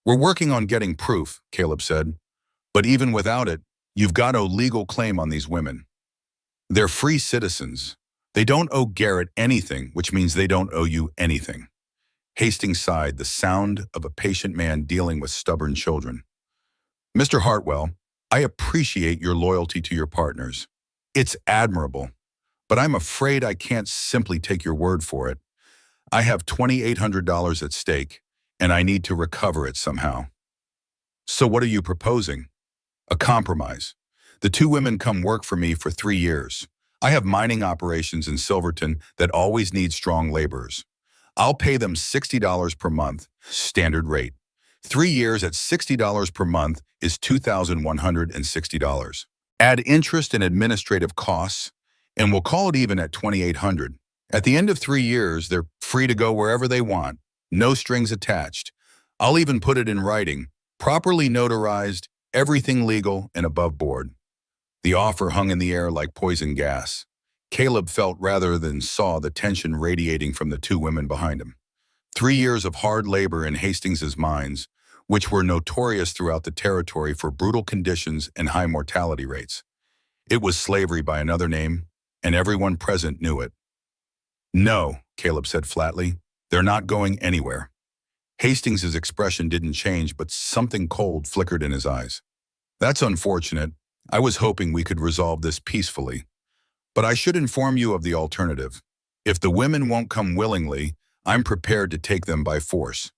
We're working on getting proof, Caleb said. But even without it, you've got a legal claim on these women. They're free citizens. They don't owe Garrett anything, which means they don't owe you anything. Hastings sighed, the sound of a patient man dealing with stubborn children. Mr. Hartwell, I appreciate your loyalty to your partners. It's admirable, but I'm afraid I can't simply take your word for it. I have $2,800 at stake, and I need to recover it somehow. So what are you proposing? A compromise. The 2 women come work for me for 3 years. I have mining operations in Silverton that always need strong laborers. I'll pay them $60 per month, standard rate. 3 years at $60 per month is $2,160. Add interest and administrative costs, and we'll call it even at $2,800. At the end of 3 years, they're free to go wherever they want, no strings attached. I'll even put it in writing, properly notarized, everything legal and above board. The offer hung in the air like poison gas. Caleb felt rather than saw the tension radiating from the 2 women behind him. 3 years of hard labor in Hastings's mines, which were notorious throughout the territory for brutal conditions and high mortality rates. It was slavery by another name, and everyone present knew it. No, Caleb said flatly, they're not going anywhere. Hastings's expression didn't change, but something cold flickered in his eyes. That's unfortunate. I was hoping we could resolve this peacefully. But I should inform you of the alternative. If the women won't come willingly, I'm prepared to take them by force.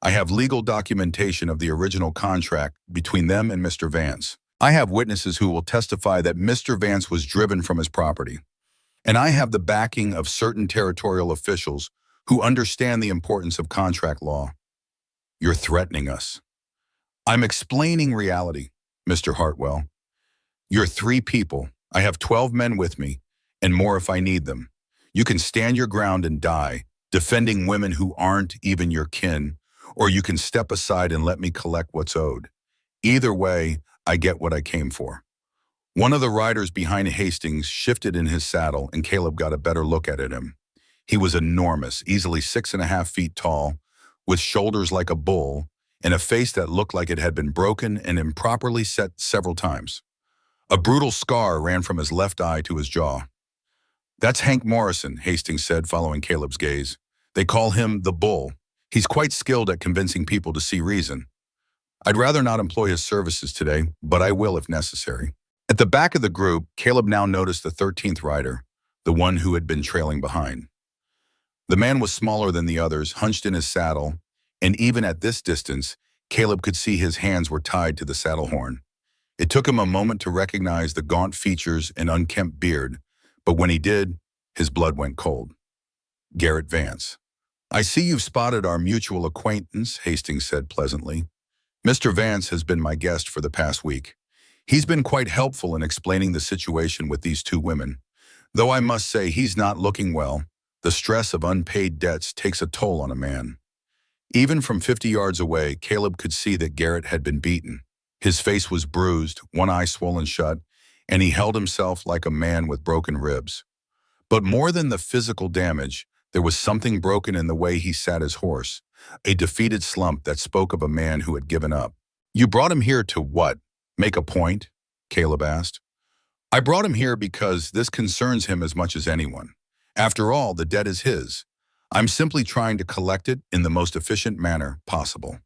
I have legal documentation of the original contract between them and Mr. Vance. I have witnesses who will testify that Mr. Vance was driven from his property. And I have the backing of certain territorial officials who understand the importance of contract law. You're threatening us. I'm explaining reality, Mr. Hartwell. You're 3 people. I have 12 men with me, and more if I need them. You can stand your ground and die, defending women who aren't even your kin, or you can step aside and let me collect what's owed. Either way, I get what I came for. One of the riders behind Hastings shifted in his saddle, and Caleb got a better look at him. He was enormous, easily 6.5 feet tall, with shoulders like a bull, and a face that looked like it had been broken and improperly set several times. A brutal scar ran from his left eye to his jaw. That's Hank Morrison, Hastings said, following Caleb's gaze. They call him the Bull. He's quite skilled at convincing people to see reason. I'd rather not employ his services today, but I will if necessary. At the back of the group, Caleb now noticed the 13th rider, the one who had been trailing behind. The man was smaller than the others, hunched in his saddle, and even at this distance, Caleb could see his hands were tied to the saddle horn. It took him a moment to recognize the gaunt features and unkempt beard, but when he did, his blood went cold. Garrett Vance. I see you've spotted our mutual acquaintance, Hastings said pleasantly. Mr. Vance has been my guest for the past week. He's been quite helpful in explaining the situation with these 2 women. Though I must say he's not looking well. The stress of unpaid debts takes a toll on a man. Even from 50 yards away, Caleb could see that Garrett had been beaten. His face was bruised, one eye swollen shut, and he held himself like a man with broken ribs. But more than the physical damage, there was something broken in the way he sat his horse, a defeated slump that spoke of a man who had given up. You brought him here to what? Make a point? Caleb asked. I brought him here because this concerns him as much as anyone. After all, the debt is his. I'm simply trying to collect it in the most efficient manner possible.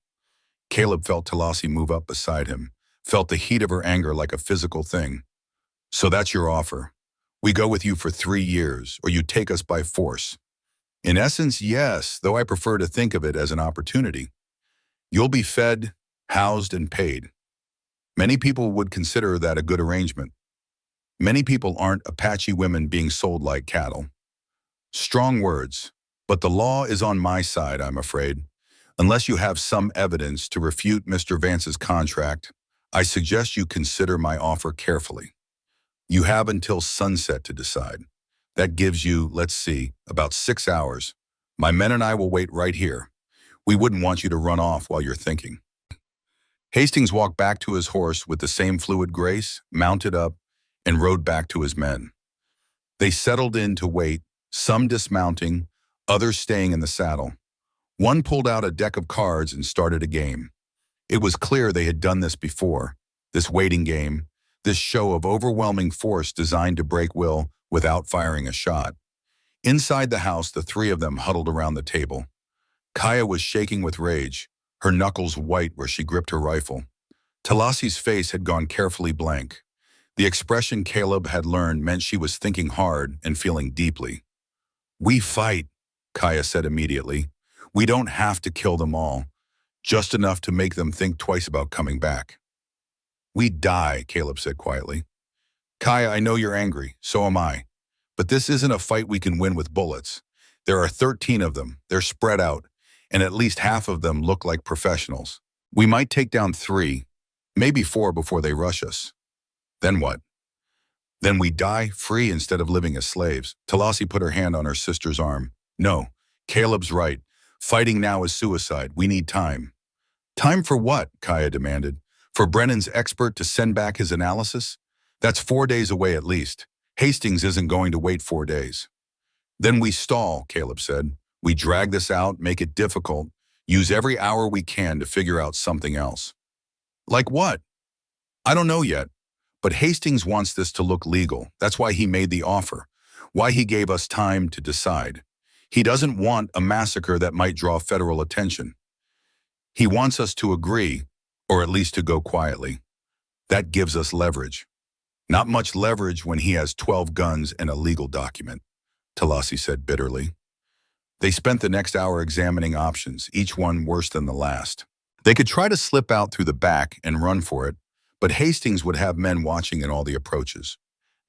Caleb felt Talasi move up beside him, felt the heat of her anger like a physical thing. So that's your offer. We go with you for 3 years, or you take us by force. In essence, yes, though I prefer to think of it as an opportunity. You'll be fed, housed, and paid. Many people would consider that a good arrangement. Many people aren't Apache women being sold like cattle. Strong words, but the law is on my side, I'm afraid. Unless you have some evidence to refute Mr. Vance's contract, I suggest you consider my offer carefully. You have until sunset to decide. That gives you, let's see, about 6 hours. My men and I will wait right here. We wouldn't want you to run off while you're thinking. Hastings walked back to his horse with the same fluid grace, mounted up, and rode back to his men. They settled in to wait, some dismounting, others staying in the saddle. One pulled out a deck of cards and started a game. It was clear they had done this before, this waiting game, this show of overwhelming force designed to break will without firing a shot. Inside the house, the three of them huddled around the table. Kaya was shaking with rage, her knuckles white where she gripped her rifle. Talasi's face had gone carefully blank. The expression Caleb had learned meant she was thinking hard and feeling deeply. "We fight," Kaya said immediately. "We don't have to kill them all, just enough to make them think twice about coming back." "We die," Caleb said quietly. "Kaya, I know you're angry, so am I. But this isn't a fight we can win with bullets. There are 13 of them, they're spread out, and at least half of them look like professionals. We might take down 3, maybe 4 before they rush us. Then what? Then we die free instead of living as slaves." Talasi put her hand on her sister's arm. "No, Caleb's right. Fighting now is suicide. We need time." "Time for what?" Kaya demanded. "For Brennan's expert to send back his analysis? That's 4 days away at least. Hastings isn't going to wait 4 days." "Then we stall," Caleb said. "We drag this out, make it difficult, use every hour we can to figure out something else." "Like what?" "I don't know yet. But Hastings wants this to look legal. That's why he made the offer, why he gave us time to decide. He doesn't want a massacre that might draw federal attention. He wants us to agree, or at least to go quietly. That gives us leverage. Not much leverage when he has 12 guns and a legal document," Talasi said bitterly. They spent the next hour examining options, each one worse than the last. They could try to slip out through the back and run for it, but Hastings would have men watching in all the approaches.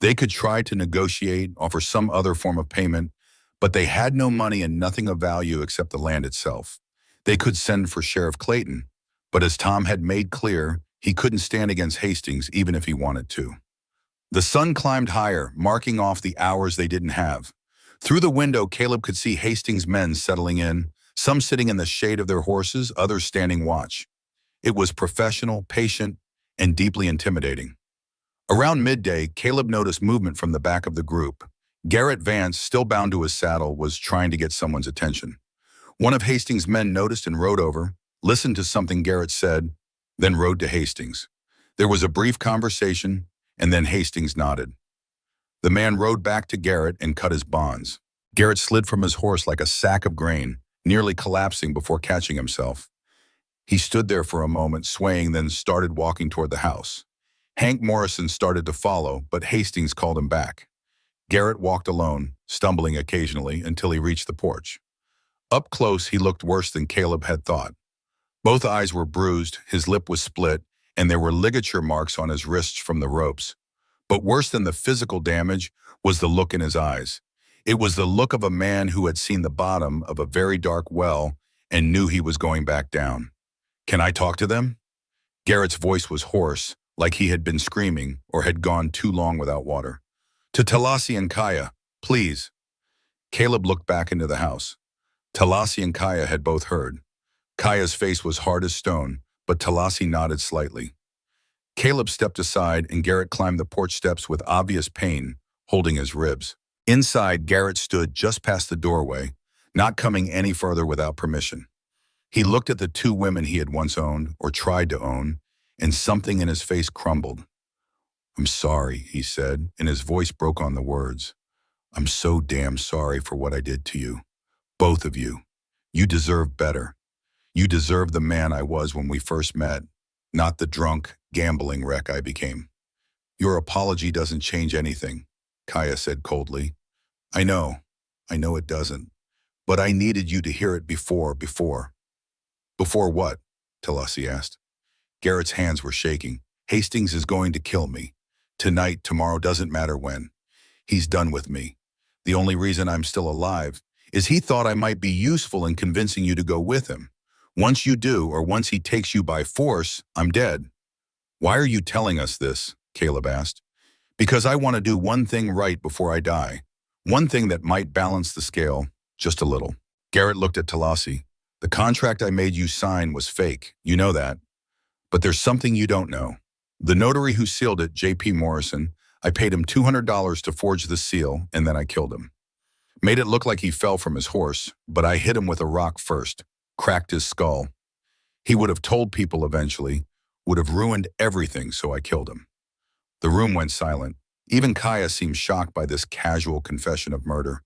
They could try to negotiate, offer some other form of payment, but they had no money and nothing of value except the land itself. They could send for Sheriff Clayton, but as Tom had made clear, he couldn't stand against Hastings even if he wanted to. The sun climbed higher, marking off the hours they didn't have. Through the window, Caleb could see Hastings' men settling in, some sitting in the shade of their horses, others standing watch. It was professional, patient, and deeply intimidating. Around midday, Caleb noticed movement from the back of the group. Garrett Vance, still bound to his saddle, was trying to get someone's attention. One of Hastings' men noticed and rode over, listened to something Garrett said, then rode to Hastings. There was a brief conversation, and then Hastings nodded. The man rode back to Garrett and cut his bonds. Garrett slid from his horse like a sack of grain, nearly collapsing before catching himself. He stood there for a moment, swaying, then started walking toward the house. Hank Morrison started to follow, but Hastings called him back. Garrett walked alone, stumbling occasionally, until he reached the porch. Up close, he looked worse than Caleb had thought. Both eyes were bruised, his lip was split, and there were ligature marks on his wrists from the ropes. But worse than the physical damage was the look in his eyes. It was the look of a man who had seen the bottom of a very dark well and knew he was going back down. "Can I talk to them?" Garrett's voice was hoarse, like he had been screaming or had gone too long without water. "To Talasi and Kaya, please." Caleb looked back into the house. Talasi and Kaya had both heard. Kaya's face was hard as stone, but Talasi nodded slightly. Caleb stepped aside and Garrett climbed the porch steps with obvious pain, holding his ribs. Inside, Garrett stood just past the doorway, not coming any further without permission. He looked at the 2 women he had once owned, or tried to own, and something in his face crumbled. "I'm sorry," he said, and his voice broke on the words. "I'm so damn sorry for what I did to you. Both of you. You deserve better. You deserve the man I was when we first met, not the drunk, gambling wreck I became." "Your apology doesn't change anything," Kaya said coldly. I know it doesn't. But I needed you to hear it before. Before what?" Talassi asked. Garrett's hands were shaking. Hastings is going to kill me. Tonight, tomorrow, doesn't matter when. He's done with me. The only reason I'm still alive is he thought I might be useful in convincing you to go with him. Once you do, or once he takes you by force, I'm dead. Why are you telling us this? Caleb asked. Because I want to do one thing right before I die. One thing that might balance the scale, just a little. Garrett looked at Talassi. The contract I made you sign was fake. You know that. But there's something you don't know. The notary who sealed it, J.P. Morrison, I paid him $200 to forge the seal, and then I killed him. Made it look like he fell from his horse, but I hit him with a rock first, cracked his skull. He would have told people eventually, would have ruined everything, so I killed him. The room went silent. Even Kaya seemed shocked by this casual confession of murder.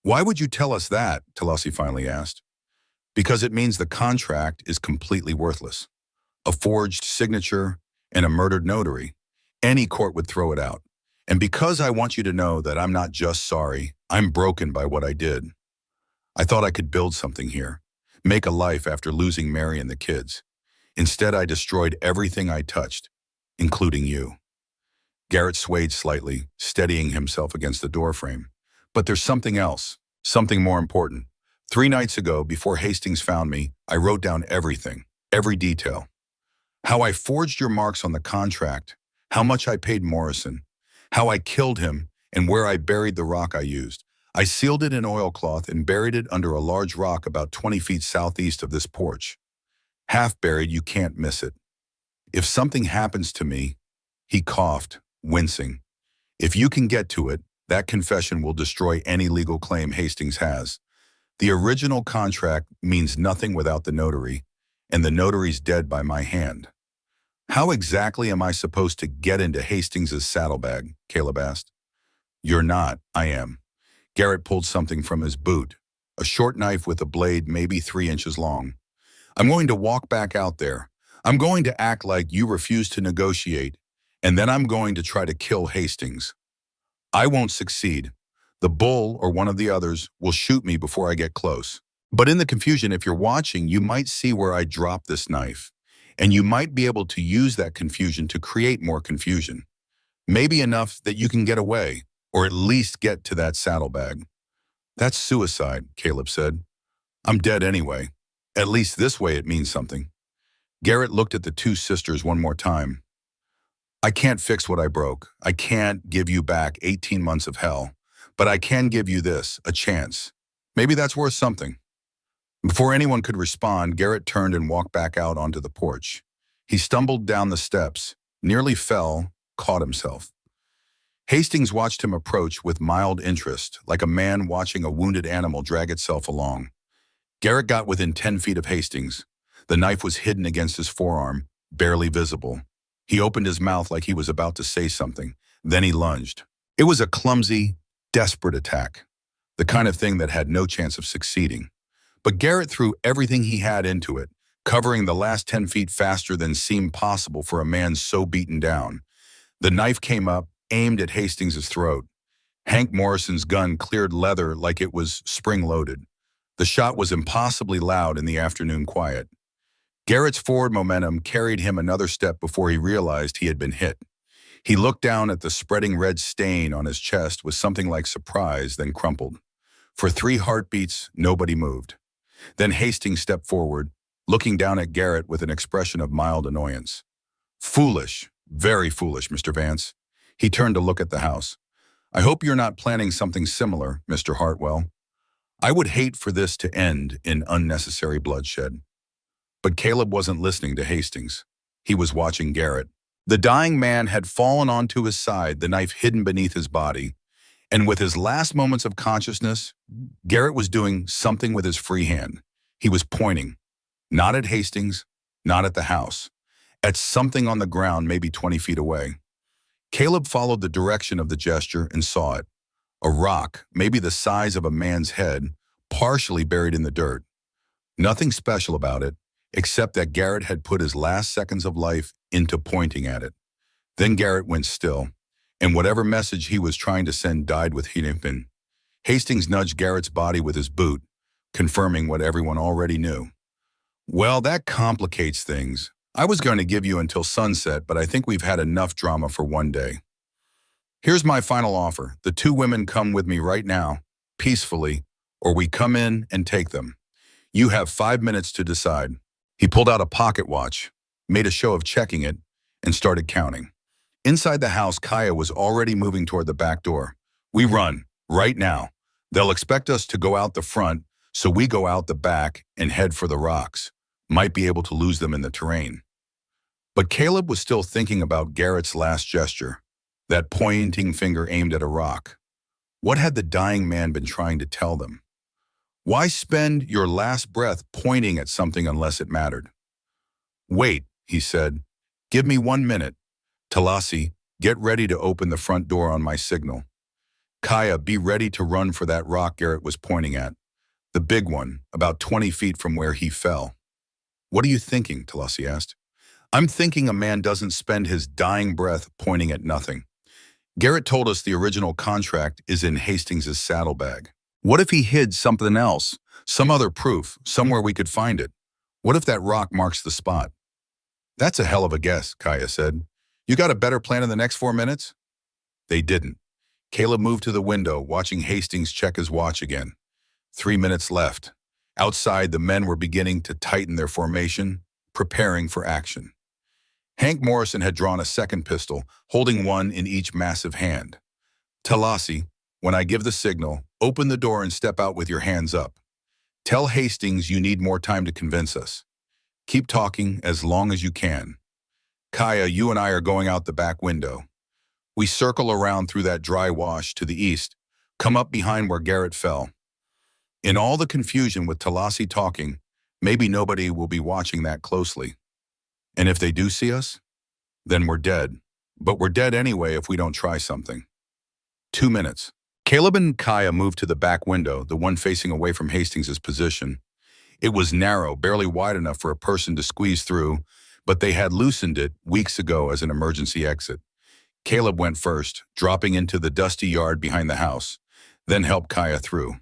Why would you tell us that? Talassi finally asked. Because it means the contract is completely worthless. A forged signature and a murdered notary. Any court would throw it out. And because I want you to know that I'm not just sorry, I'm broken by what I did. I thought I could build something here, make a life after losing Mary and the kids. Instead, I destroyed everything I touched, including you. Garrett swayed slightly, steadying himself against the doorframe. But there's something else, something more important. 3 nights ago, before Hastings found me, I wrote down everything, every detail. How I forged your marks on the contract, how much I paid Morrison, how I killed him, and where I buried the rock I used. I sealed it in oilcloth and buried it under a large rock about 20 feet southeast of this porch. Half buried, you can't miss it. If something happens to me, he coughed, wincing. If you can get to it, that confession will destroy any legal claim Hastings has. The original contract means nothing without the notary, and the notary's dead by my hand. How exactly am I supposed to get into Hastings' saddlebag? Caleb asked. You're not, I am. Garrett pulled something from his boot, a short knife with a blade maybe 3 inches long. I'm going to walk back out there. I'm going to act like you refuse to negotiate, and then I'm going to try to kill Hastings. I won't succeed. The bull or one of the others will shoot me before I get close. But in the confusion, if you're watching, you might see where I dropped this knife, and you might be able to use that confusion to create more confusion. Maybe enough that you can get away, or at least get to that saddlebag. That's suicide, Caleb said. I'm dead anyway. At least this way it means something. Garrett looked at the 2 sisters one more time. I can't fix what I broke. I can't give you back 18 months of hell. But I can give you this, a chance. Maybe that's worth something. Before anyone could respond, Garrett turned and walked back out onto the porch. He stumbled down the steps, nearly fell, caught himself. Hastings watched him approach with mild interest, like a man watching a wounded animal drag itself along. Garrett got within 10 feet of Hastings. The knife was hidden against his forearm, barely visible. He opened his mouth like he was about to say something. Then he lunged. It was a clumsy, desperate attack, the kind of thing that had no chance of succeeding. But Garrett threw everything he had into it, covering the last 10 feet faster than seemed possible for a man so beaten down. The knife came up, aimed at Hastings' throat. Hank Morrison's gun cleared leather like it was spring-loaded. The shot was impossibly loud in the afternoon quiet. Garrett's forward momentum carried him another step before he realized he had been hit. He looked down at the spreading red stain on his chest with something like surprise, then crumpled. For 3 heartbeats, nobody moved. Then Hastings stepped forward, looking down at Garrett with an expression of mild annoyance. Foolish, very foolish, Mr. Vance. He turned to look at the house. I hope you're not planning something similar, Mr. Hartwell. I would hate for this to end in unnecessary bloodshed. But Caleb wasn't listening to Hastings. He was watching Garrett. The dying man had fallen onto his side, the knife hidden beneath his body. And with his last moments of consciousness, Garrett was doing something with his free hand. He was pointing, not at Hastings, not at the house, at something on the ground maybe 20 feet away. Caleb followed the direction of the gesture and saw it. A rock, maybe the size of a man's head, partially buried in the dirt. Nothing special about it, except that Garrett had put his last seconds of life into pointing at it. Then Garrett went still, and whatever message he was trying to send died with him. Hastings nudged Garrett's body with his boot, confirming what everyone already knew. Well, that complicates things. I was going to give you until sunset, but I think we've had enough drama for one day. Here's my final offer. The two women come with me right now, peacefully, or we come in and take them. You have 5 minutes to decide. He pulled out a pocket watch, made a show of checking it, and started counting. Inside the house, Kaya was already moving toward the back door. We run, right now. They'll expect us to go out the front, so we go out the back and head for the rocks. Might be able to lose them in the terrain. But Caleb was still thinking about Garrett's last gesture, that pointing finger aimed at a rock. What had the dying man been trying to tell them? Why spend your last breath pointing at something unless it mattered? Wait, he said. Give me 1 minute. Talasi, get ready to open the front door on my signal. Kaya, be ready to run for that rock Garrett was pointing at. The big one, about 20 feet from where he fell. What are you thinking? Talasi asked. I'm thinking a man doesn't spend his dying breath pointing at nothing. Garrett told us the original contract is in Hastings' saddlebag. What if he hid something else, some other proof, somewhere we could find it? What if that rock marks the spot? That's a hell of a guess, Kaya said. You got a better plan in the next 4 minutes? They didn't. Caleb moved to the window, watching Hastings check his watch again. 3 minutes left. Outside, the men were beginning to tighten their formation, preparing for action. Hank Morrison had drawn a second pistol, holding one in each massive hand. Talasi, when I give the signal, open the door and step out with your hands up. Tell Hastings you need more time to convince us. Keep talking as long as you can. Kaya, you and I are going out the back window. We circle around through that dry wash to the east, come up behind where Garrett fell. In all the confusion with Talasi talking, maybe nobody will be watching that closely. And if they do see us, then we're dead. But we're dead anyway if we don't try something. 2 minutes. Caleb and Kaya moved to the back window, the one facing away from Hastings' position. It was narrow, barely wide enough for a person to squeeze through, but they had loosened it weeks ago as an emergency exit. Caleb went first, dropping into the dusty yard behind the house, then helped Kaya through.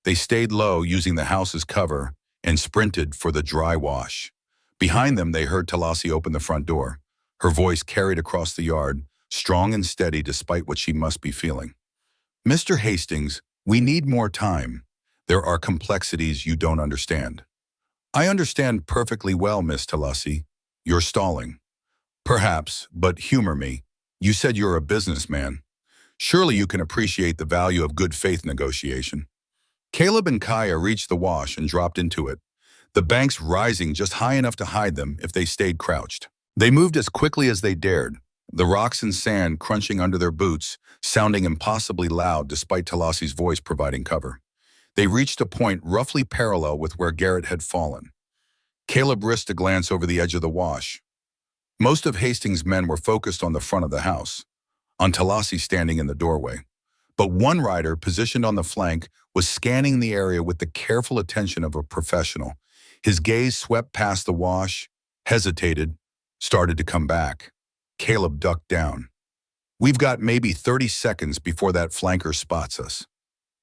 They stayed low, using the house's cover, and sprinted for the dry wash. Behind them, they heard Talasi open the front door. Her voice carried across the yard, strong and steady despite what she must be feeling. Mr. Hastings, we need more time. There are complexities you don't understand. I understand perfectly well, Miss Talasi. You're stalling. Perhaps, but humor me. You said you're a businessman. Surely you can appreciate the value of good faith negotiation. Caleb and Kaya reached the wash and dropped into it, the banks rising just high enough to hide them if they stayed crouched. They moved as quickly as they dared, the rocks and sand crunching under their boots, sounding impossibly loud despite Talasi's voice providing cover. They reached a point roughly parallel with where Garrett had fallen. Caleb risked a glance over the edge of the wash. Most of Hastings' men were focused on the front of the house, on Talasi standing in the doorway. But one rider, positioned on the flank, was scanning the area with the careful attention of a professional. His gaze swept past the wash, hesitated, started to come back. Caleb ducked down. We've got maybe 30 seconds before that flanker spots us.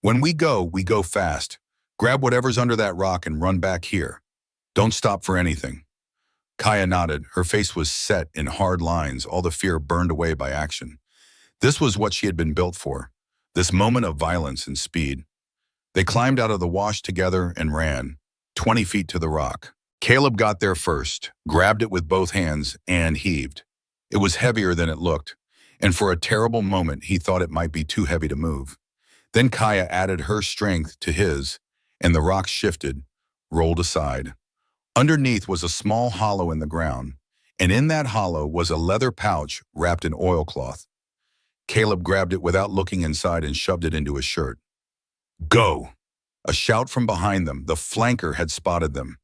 When we go fast. Grab whatever's under that rock and run back here. Don't stop for anything. Kaya nodded. Her face was set in hard lines, all the fear burned away by action. This was what she had been built for, this moment of violence and speed. They climbed out of the wash together and ran, 20 feet to the rock. Caleb got there first, grabbed it with both hands, and heaved. It was heavier than it looked, and for a terrible moment he thought it might be too heavy to move. Then Kaya added her strength to his, and the rock shifted, rolled aside. Underneath was a small hollow in the ground, and in that hollow was a leather pouch wrapped in oilcloth. Caleb grabbed it without looking inside and shoved it into his shirt. Go! A shout from behind them. The flanker had spotted them.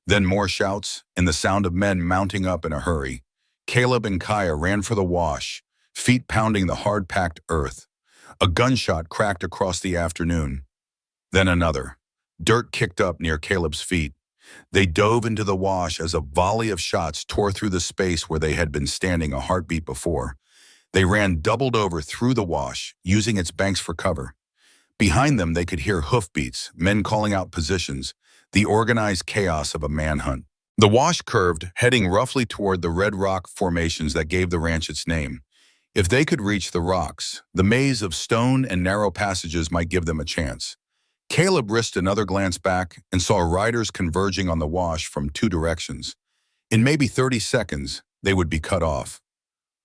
Then more shouts, and the sound of men mounting up in a hurry. Caleb and Kaya ran for the wash, feet pounding the hard-packed earth. A gunshot cracked across the afternoon. Then another. Dirt kicked up near Caleb's feet. They dove into the wash as a volley of shots tore through the space where they had been standing a heartbeat before. They ran doubled over through the wash, using its banks for cover. Behind them, they could hear hoofbeats, men calling out positions, the organized chaos of a manhunt. The wash curved, heading roughly toward the red rock formations that gave the ranch its name. If they could reach the rocks, the maze of stone and narrow passages might give them a chance. Caleb risked another glance back and saw riders converging on the wash from two directions. In maybe 30 seconds, they would be cut off.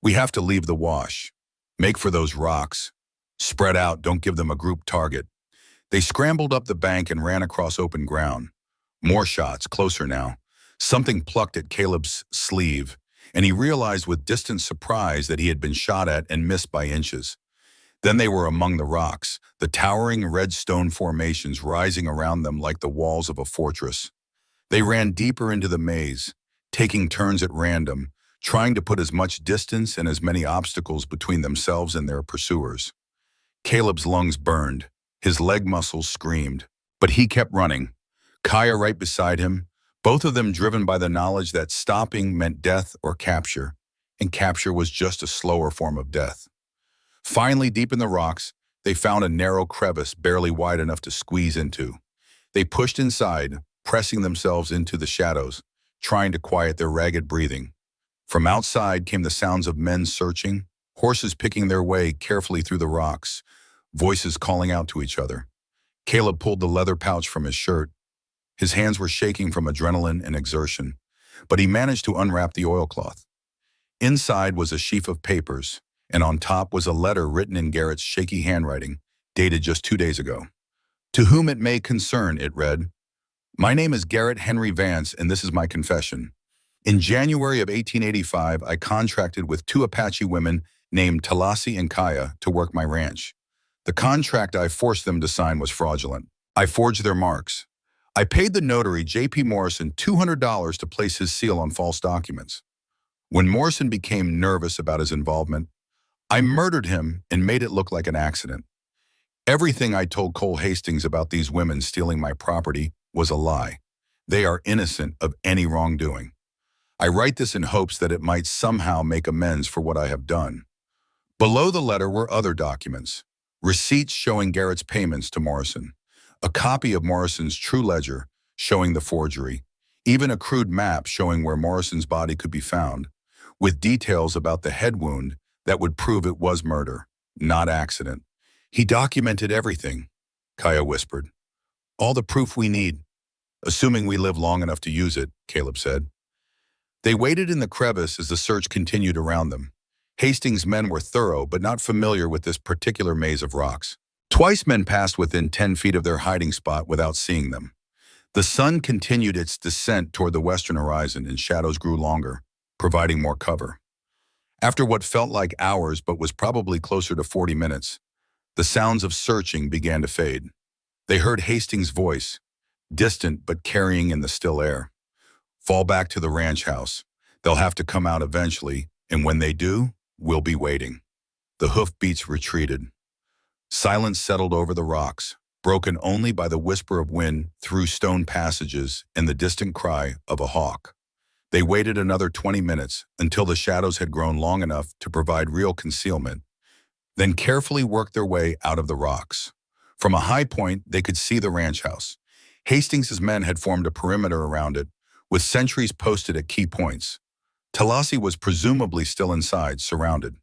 We have to leave the wash. Make for those rocks. Spread out, don't give them a group target. They scrambled up the bank and ran across open ground. More shots, closer now. Something plucked at Caleb's sleeve, and he realized with distant surprise that he had been shot at and missed by inches. Then they were among the rocks, the towering red stone formations rising around them like the walls of a fortress. They ran deeper into the maze, taking turns at random, trying to put as much distance and as many obstacles between themselves and their pursuers. Caleb's lungs burned, his leg muscles screamed, but he kept running. Kaya right beside him, both of them driven by the knowledge that stopping meant death or capture, and capture was just a slower form of death. Finally, deep in the rocks, they found a narrow crevice barely wide enough to squeeze into. They pushed inside, pressing themselves into the shadows, trying to quiet their ragged breathing. From outside came the sounds of men searching, horses picking their way carefully through the rocks, voices calling out to each other. Caleb pulled the leather pouch from his shirt. His hands were shaking from adrenaline and exertion, but he managed to unwrap the oilcloth. Inside was a sheaf of papers, and on top was a letter written in Garrett's shaky handwriting, dated just 2 days ago. To whom it may concern, it read, "My name is Garrett Henry Vance, and this is my confession. In January of 1885, I contracted with two Apache women named Talassi and Kaya to work my ranch. The contract I forced them to sign was fraudulent. I forged their marks. I paid the notary, J.P. Morrison, $200 to place his seal on false documents. When Morrison became nervous about his involvement, I murdered him and made it look like an accident. Everything I told Cole Hastings about these women stealing my property was a lie. They are innocent of any wrongdoing. I write this in hopes that it might somehow make amends for what I have done." Below the letter were other documents, receipts showing Garrett's payments to Morrison, a copy of Morrison's true ledger showing the forgery, even a crude map showing where Morrison's body could be found, with details about the head wound that would prove it was murder, not accident. "He documented everything," Kaya whispered. "All the proof we need, assuming we live long enough to use it," Caleb said. They waited in the crevice as the search continued around them. Hastings' men were thorough but not familiar with this particular maze of rocks. Twice men passed within 10 feet of their hiding spot without seeing them. The sun continued its descent toward the western horizon and shadows grew longer, providing more cover. After what felt like hours but was probably closer to 40 minutes, the sounds of searching began to fade. They heard Hastings' voice, distant but carrying in the still air. "Fall back to the ranch house. They'll have to come out eventually, and when they do, we'll be waiting." The hoofbeats retreated. Silence settled over the rocks, broken only by the whisper of wind through stone passages and the distant cry of a hawk. They waited another 20 minutes until the shadows had grown long enough to provide real concealment, then carefully worked their way out of the rocks. From a high point, they could see the ranch house. Hastings' men had formed a perimeter around it, with sentries posted at key points. Talassi was presumably still inside, surrounded.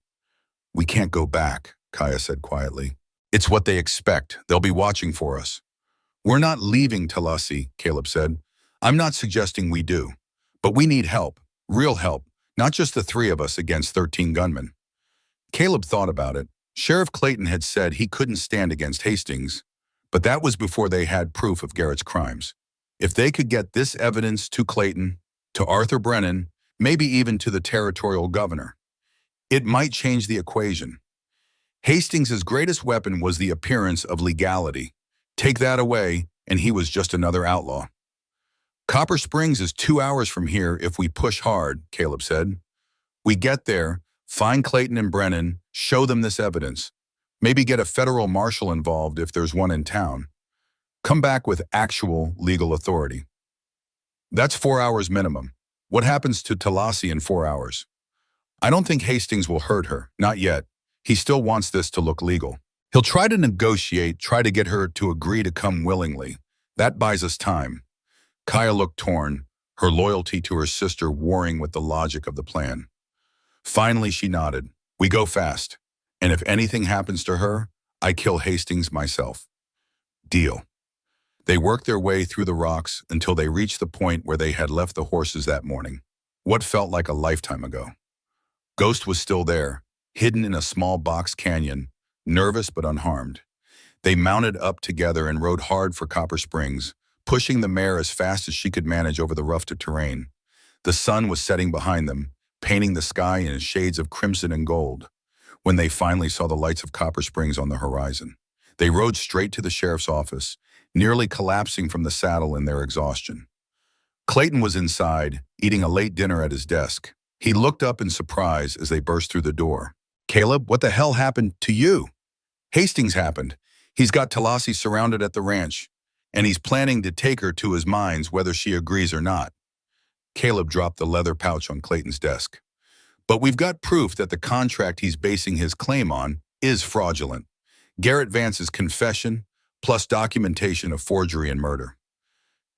"We can't go back," Kaya said quietly. "It's what they expect. They'll be watching for us." "We're not leaving, Talassi," Caleb said. "I'm not suggesting we do. But we need help, real help, not just the three of us against 13 gunmen." Caleb thought about it. Sheriff Clayton had said he couldn't stand against Hastings, but that was before they had proof of Garrett's crimes. If they could get this evidence to Clayton, to Arthur Brennan, maybe even to the territorial governor, it might change the equation. Hastings' greatest weapon was the appearance of legality. Take that away, and he was just another outlaw. "Copper Springs is 2 hours from here if we push hard," Caleb said. "We get there, find Clayton and Brennan, show them this evidence. Maybe get a federal marshal involved if there's one in town. Come back with actual legal authority." "That's 4 hours minimum. What happens to Talassi in 4 hours?" "I don't think Hastings will hurt her, not yet. He still wants this to look legal. He'll try to negotiate, try to get her to agree to come willingly. That buys us time." Kaya looked torn. her loyalty to her sister warring with the logic of the plan. Finally, she nodded. We go fast. And if anything happens to her, I kill Hastings myself. Deal. They worked their way through the rocks until they reached the point where they had left the horses that morning. What felt like a lifetime ago. Ghost was still there, hidden in a small box canyon, nervous but unharmed. They mounted up together and rode hard for Copper Springs, pushing the mare as fast as she could manage over the rough terrain. The sun was setting behind them, painting the sky in shades of crimson and gold, when they finally saw the lights of Copper Springs on the horizon. They rode straight to the sheriff's office, nearly collapsing from the saddle in their exhaustion. Clayton was inside, eating a late dinner at his desk. He looked up in surprise as they burst through the door. Caleb, what the hell happened to you? Hastings happened. He's got Talassi surrounded at the ranch, and he's planning to take her to his mines whether she agrees or not. Caleb dropped the leather pouch on Clayton's desk. But we've got proof that the contract he's basing his claim on is fraudulent. Garrett Vance's confession, plus documentation of forgery and murder.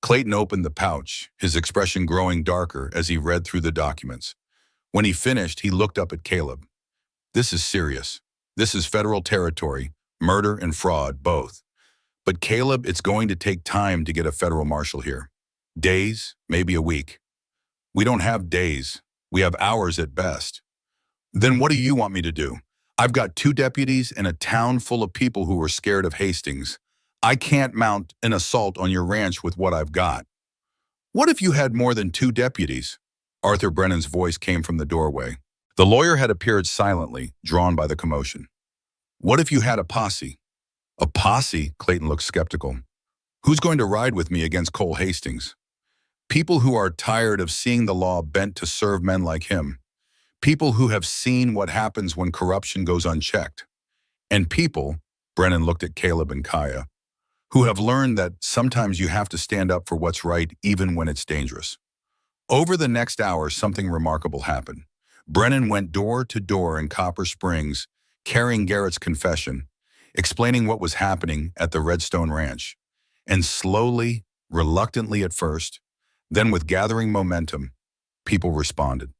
Clayton opened the pouch, his expression growing darker as he read through the documents. When he finished, he looked up at Caleb. This is serious. This is federal territory, murder and fraud, both. But Caleb, it's going to take time to get a federal marshal here. Days, maybe a week. We don't have days. We have hours at best. Then what do you want me to do? I've got 2 deputies and a town full of people who are scared of Hastings. I can't mount an assault on your ranch with what I've got. What if you had more than 2 deputies? Arthur Brennan's voice came from the doorway. The lawyer had appeared silently, drawn by the commotion. What if you had a posse? A posse? Clayton looked skeptical. Who's going to ride with me against Cole Hastings? People who are tired of seeing the law bent to serve men like him. People who have seen what happens when corruption goes unchecked. And people, Brennan looked at Caleb and Kaya, who have learned that sometimes you have to stand up for what's right even when it's dangerous. Over the next hour, something remarkable happened. Brennan went door to door in Copper Springs, carrying Garrett's confession, explaining what was happening at the Redstone Ranch. And slowly, reluctantly at first, then with gathering momentum, people responded.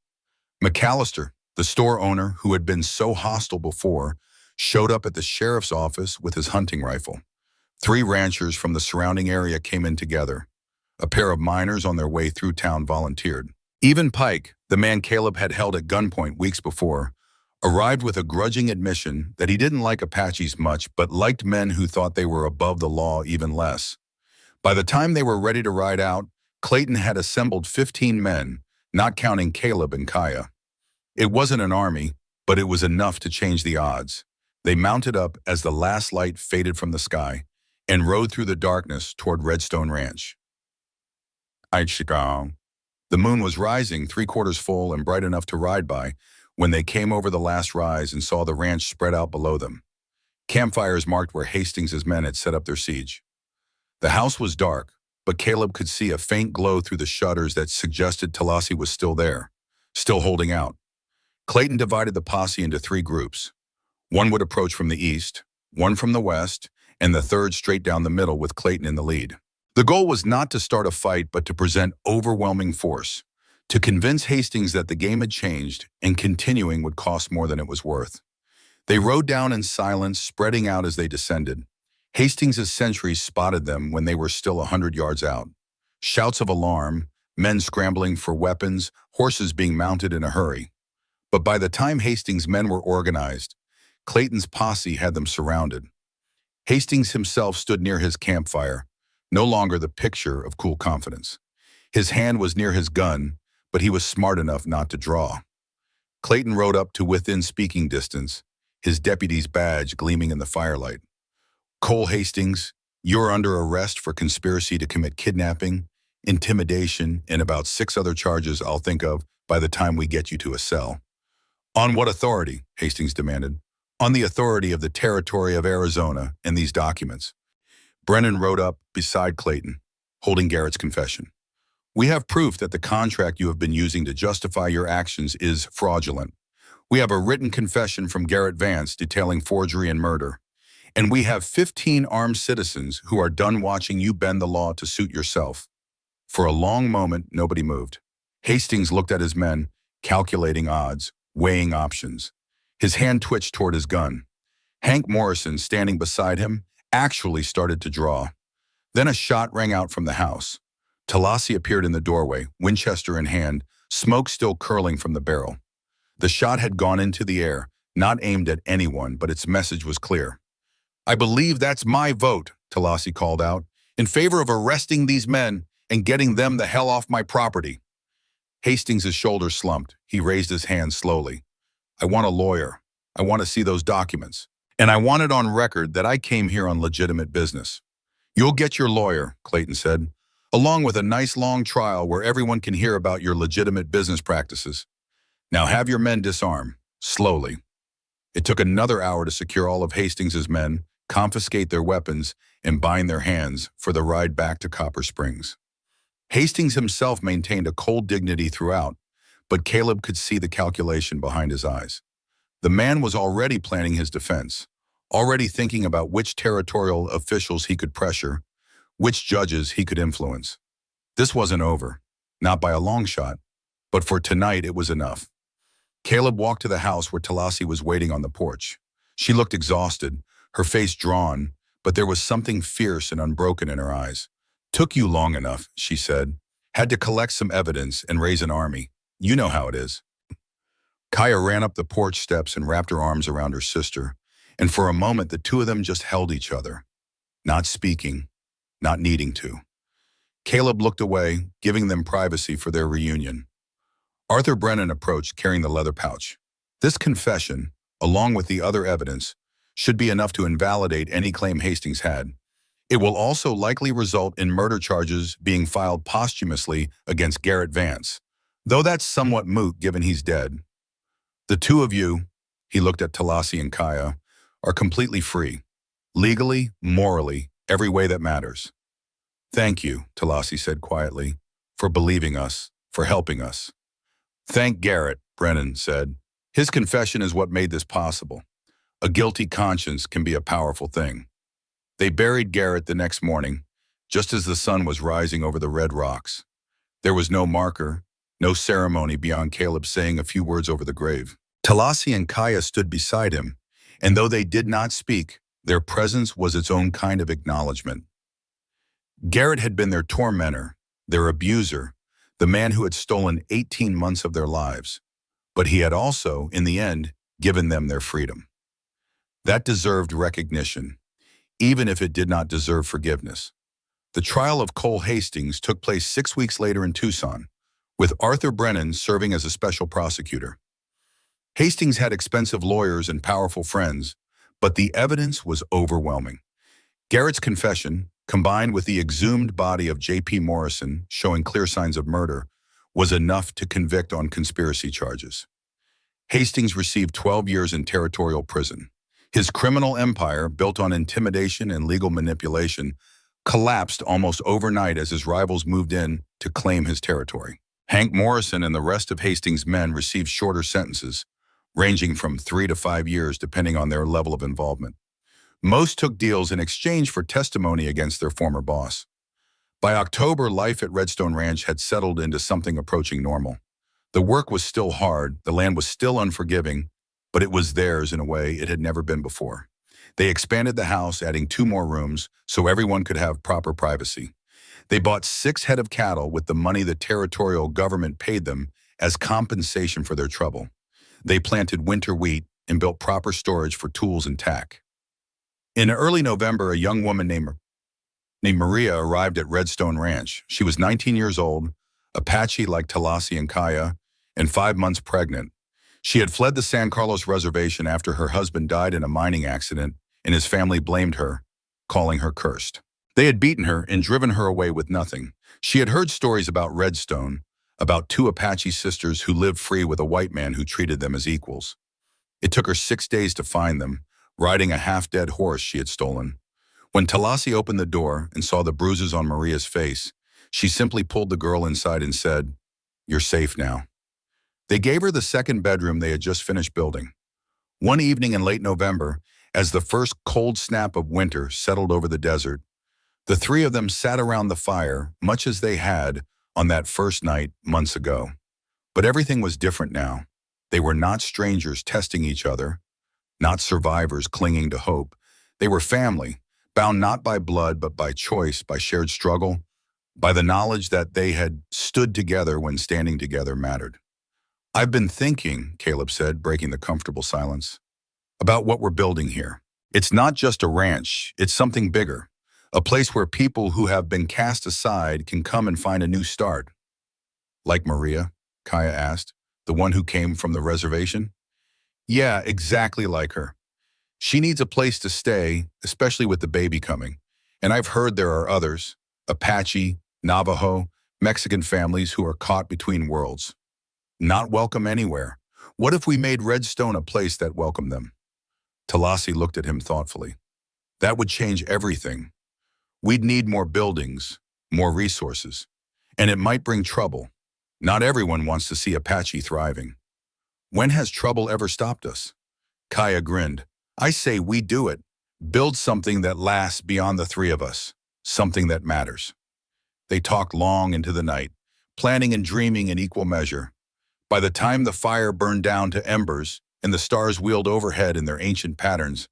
McAllister, the store owner who had been so hostile before, showed up at the sheriff's office with his hunting rifle. 3 ranchers from the surrounding area came in together. A pair of miners on their way through town volunteered. Even Pike, the man Caleb had held at gunpoint weeks before, arrived with a grudging admission that he didn't like Apaches much but liked men who thought they were above the law even less. By the time they were ready to ride out, Clayton had assembled 15 men, not counting Caleb and Kaya. It wasn't an army, but it was enough to change the odds. They mounted up as the last light faded from the sky and rode through the darkness toward Redstone Ranch. The moon was rising, 3/4 full and bright enough to ride by, when they came over the last rise and saw the ranch spread out below them. Campfires marked where Hastings' men had set up their siege. The house was dark, but Caleb could see a faint glow through the shutters that suggested Talassi was still there, still holding out. Clayton divided the posse into 3 groups. One would approach from the east, one from the west, and the third straight down the middle with Clayton in the lead. The goal was not to start a fight, but to present overwhelming force, to convince Hastings that the game had changed and continuing would cost more than it was worth. They rode down in silence, spreading out as they descended. Hastings' sentries spotted them when they were still 100 yards out. Shouts of alarm, men scrambling for weapons, horses being mounted in a hurry. But by the time Hastings' men were organized, Clayton's posse had them surrounded. Hastings himself stood near his campfire, no longer the picture of cool confidence. His hand was near his gun, but he was smart enough not to draw. Clayton rode up to within speaking distance, his deputy's badge gleaming in the firelight. Cole Hastings, you're under arrest for conspiracy to commit kidnapping, intimidation, and about 6 other charges I'll think of by the time we get you to a cell. On what authority? Hastings demanded. On the authority of the territory of Arizona and these documents. Brennan rode up beside Clayton, holding Garrett's confession. We have proof that the contract you have been using to justify your actions is fraudulent. We have a written confession from Garrett Vance detailing forgery and murder. And we have 15 armed citizens who are done watching you bend the law to suit yourself. For a long moment, nobody moved. Hastings looked at his men, calculating odds, weighing options. His hand twitched toward his gun. Hank Morrison, standing beside him, actually started to draw. Then a shot rang out from the house. Talassi appeared in the doorway, Winchester in hand, smoke still curling from the barrel. The shot had gone into the air, not aimed at anyone, but its message was clear. "I believe that's my vote," Talassi called out, "in favor of arresting these men and getting them the hell off my property." Hastings' shoulders slumped. He raised his hand slowly. "I want a lawyer. I want to see those documents. And I want it on record that I came here on legitimate business." "You'll get your lawyer," Clayton said, "along with a nice long trial where everyone can hear about your legitimate business practices. Now have your men disarm, slowly." It took another hour to secure all of Hastings' men, confiscate their weapons, and bind their hands for the ride back to Copper Springs. Hastings himself maintained a cold dignity throughout, but Caleb could see the calculation behind his eyes. The man was already planning his defense, already thinking about which territorial officials he could pressure, which judges he could influence. This wasn't over, not by a long shot, but for tonight it was enough. Caleb walked to the house where Talassi was waiting on the porch. She looked exhausted, her face drawn, but there was something fierce and unbroken in her eyes. "Took you long enough," she said. "Had to collect some evidence and raise an army. You know how it is." Kaya ran up the porch steps and wrapped her arms around her sister, and for a moment the two of them just held each other, not speaking, not needing to. Caleb looked away, giving them privacy for their reunion. Arthur Brennan approached, carrying the leather pouch. This confession, along with the other evidence, should be enough to invalidate any claim Hastings had. It will also likely result in murder charges being filed posthumously against Garrett Vance, though that's somewhat moot given he's dead. "The two of you," he looked at Talassi and Kaya, "are completely free. Legally, morally, every way that matters." "Thank you," Talassi said quietly, "for believing us, for helping us." "Thank Garrett," Brennan said. "His confession is what made this possible. A guilty conscience can be a powerful thing." They buried Garrett the next morning, just as the sun was rising over the red rocks. There was no marker, no ceremony beyond Caleb saying a few words over the grave. Talassi and Kaya stood beside him, and though they did not speak, their presence was its own kind of acknowledgement. Garrett had been their tormentor, their abuser, the man who had stolen 18 months of their lives, but he had also, in the end, given them their freedom. That deserved recognition, even if it did not deserve forgiveness. The trial of Cole Hastings took place 6 weeks later in Tucson, with Arthur Brennan serving as a special prosecutor. Hastings had expensive lawyers and powerful friends, but the evidence was overwhelming. Garrett's confession, combined with the exhumed body of J.P. Morrison showing clear signs of murder, was enough to convict on conspiracy charges. Hastings received 12 years in territorial prison. His criminal empire, built on intimidation and legal manipulation, collapsed almost overnight as his rivals moved in to claim his territory. Hank Morrison and the rest of Hastings' men received shorter sentences, ranging from 3 to 5 years depending on their level of involvement. Most took deals in exchange for testimony against their former boss. By October, life at Redstone Ranch had settled into something approaching normal. The work was still hard, the land was still unforgiving, but it was theirs in a way it had never been before. They expanded the house, adding 2 more rooms so everyone could have proper privacy. They bought 6 head of cattle with the money the territorial government paid them as compensation for their trouble. They planted winter wheat and built proper storage for tools and tack. In early November, a young woman named Maria arrived at Redstone Ranch. She was 19 years old, Apache like Talassi and Kaya, and 5 months pregnant. She had fled the San Carlos Reservation after her husband died in a mining accident, and his family blamed her, calling her cursed. They had beaten her and driven her away with nothing. She had heard stories about Redstone, about 2 Apache sisters who lived free with a white man who treated them as equals. It took her 6 days to find them, riding a half-dead horse she had stolen. When Talassi opened the door and saw the bruises on Maria's face, she simply pulled the girl inside and said, "You're safe now." They gave her the 2nd bedroom they had just finished building. One evening in late November, as the first cold snap of winter settled over the desert, The three of them sat around the fire, much as they had on that first night months ago. But everything was different now. They were not strangers testing each other, not survivors clinging to hope. They were family, bound not by blood but by choice, by shared struggle, by the knowledge that they had stood together when standing together mattered. "I've been thinking," Caleb said, breaking the comfortable silence, "about what we're building here. It's not just a ranch, it's something bigger. A place where people who have been cast aside can come and find a new start." "Like Maria?" Kaya asked, "the one who came from the reservation?" "Yeah, exactly like her. She needs a place to stay, especially with the baby coming. And I've heard there are others, Apache, Navajo, Mexican families who are caught between worlds. Not welcome anywhere. What if we made Redstone a place that welcomed them?" Talasi looked at him thoughtfully. "That would change everything. We'd need more buildings, more resources. And it might bring trouble. Not everyone wants to see Apache thriving." "When has trouble ever stopped us?" Kaya grinned. "I say we do it. Build something that lasts beyond the three of us. Something that matters." They talked long into the night, planning and dreaming in equal measure. By the time the fire burned down to embers and the stars wheeled overhead in their ancient patterns,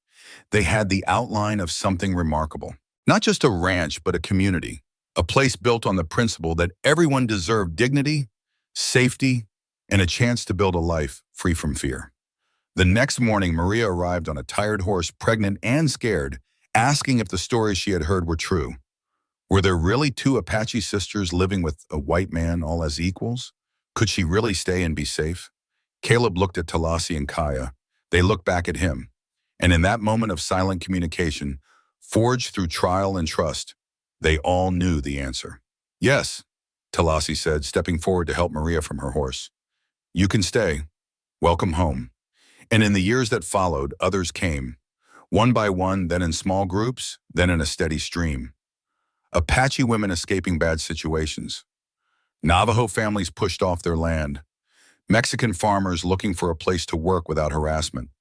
they had the outline of something remarkable. Not just a ranch, but a community. A place built on the principle that everyone deserved dignity, safety, and a chance to build a life free from fear. The next morning, Maria arrived on a tired horse, pregnant and scared, asking if the stories she had heard were true. Were there really two Apache sisters living with a white man all as equals? Could she really stay and be safe? Caleb looked at Talasi and Kaya. They looked back at him. And in that moment of silent communication, forged through trial and trust, they all knew the answer. "Yes," Talasi said, stepping forward to help Maria from her horse. "You can stay. Welcome home." And in the years that followed, others came, one by one, then in small groups, then in a steady stream. Apache women escaping bad situations. Navajo families pushed off their land. Mexican farmers looking for a place to work without harassment.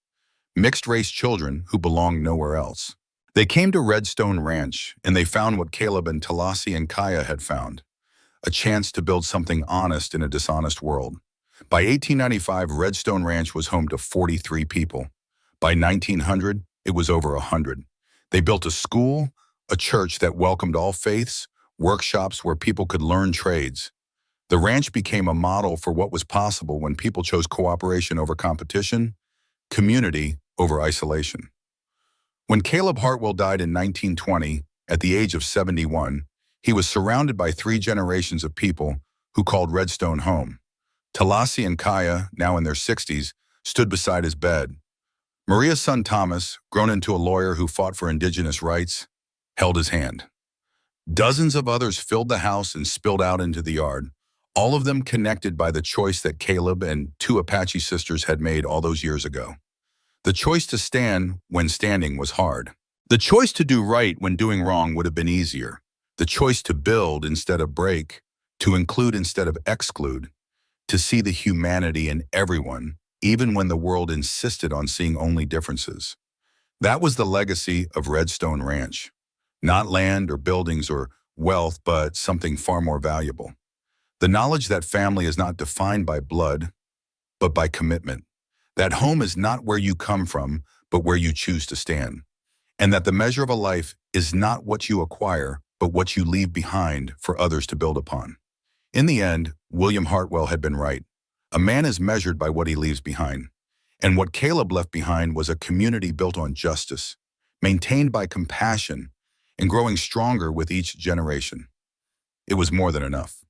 Mixed-race children who belonged nowhere else. They came to Redstone Ranch, and they found what Caleb and Talasi and Kaya had found, a chance to build something honest in a dishonest world. By 1895, Redstone Ranch was home to 43 people. By 1900, it was over 100. They built a school, a church that welcomed all faiths, workshops where people could learn trades. The ranch became a model for what was possible when people chose cooperation over competition, community over isolation. When Caleb Hartwell died in 1920, at the age of 71, he was surrounded by 3 generations of people who called Redstone home. Talasi and Kaya, now in their 60s, stood beside his bed. Maria's son Thomas, grown into a lawyer who fought for indigenous rights, held his hand. Dozens of others filled the house and spilled out into the yard, all of them connected by the choice that Caleb and 2 Apache sisters had made all those years ago. The choice to stand when standing was hard. The choice to do right when doing wrong would have been easier. The choice to build instead of break, to include instead of exclude, to see the humanity in everyone, even when the world insisted on seeing only differences. That was the legacy of Redstone Ranch. Not land or buildings or wealth, but something far more valuable. The knowledge that family is not defined by blood, but by commitment. That home is not where you come from, but where you choose to stand. And that the measure of a life is not what you acquire, but what you leave behind for others to build upon. In the end, William Hartwell had been right. A man is measured by what he leaves behind. And what Caleb left behind was a community built on justice, maintained by compassion, and growing stronger with each generation. It was more than enough.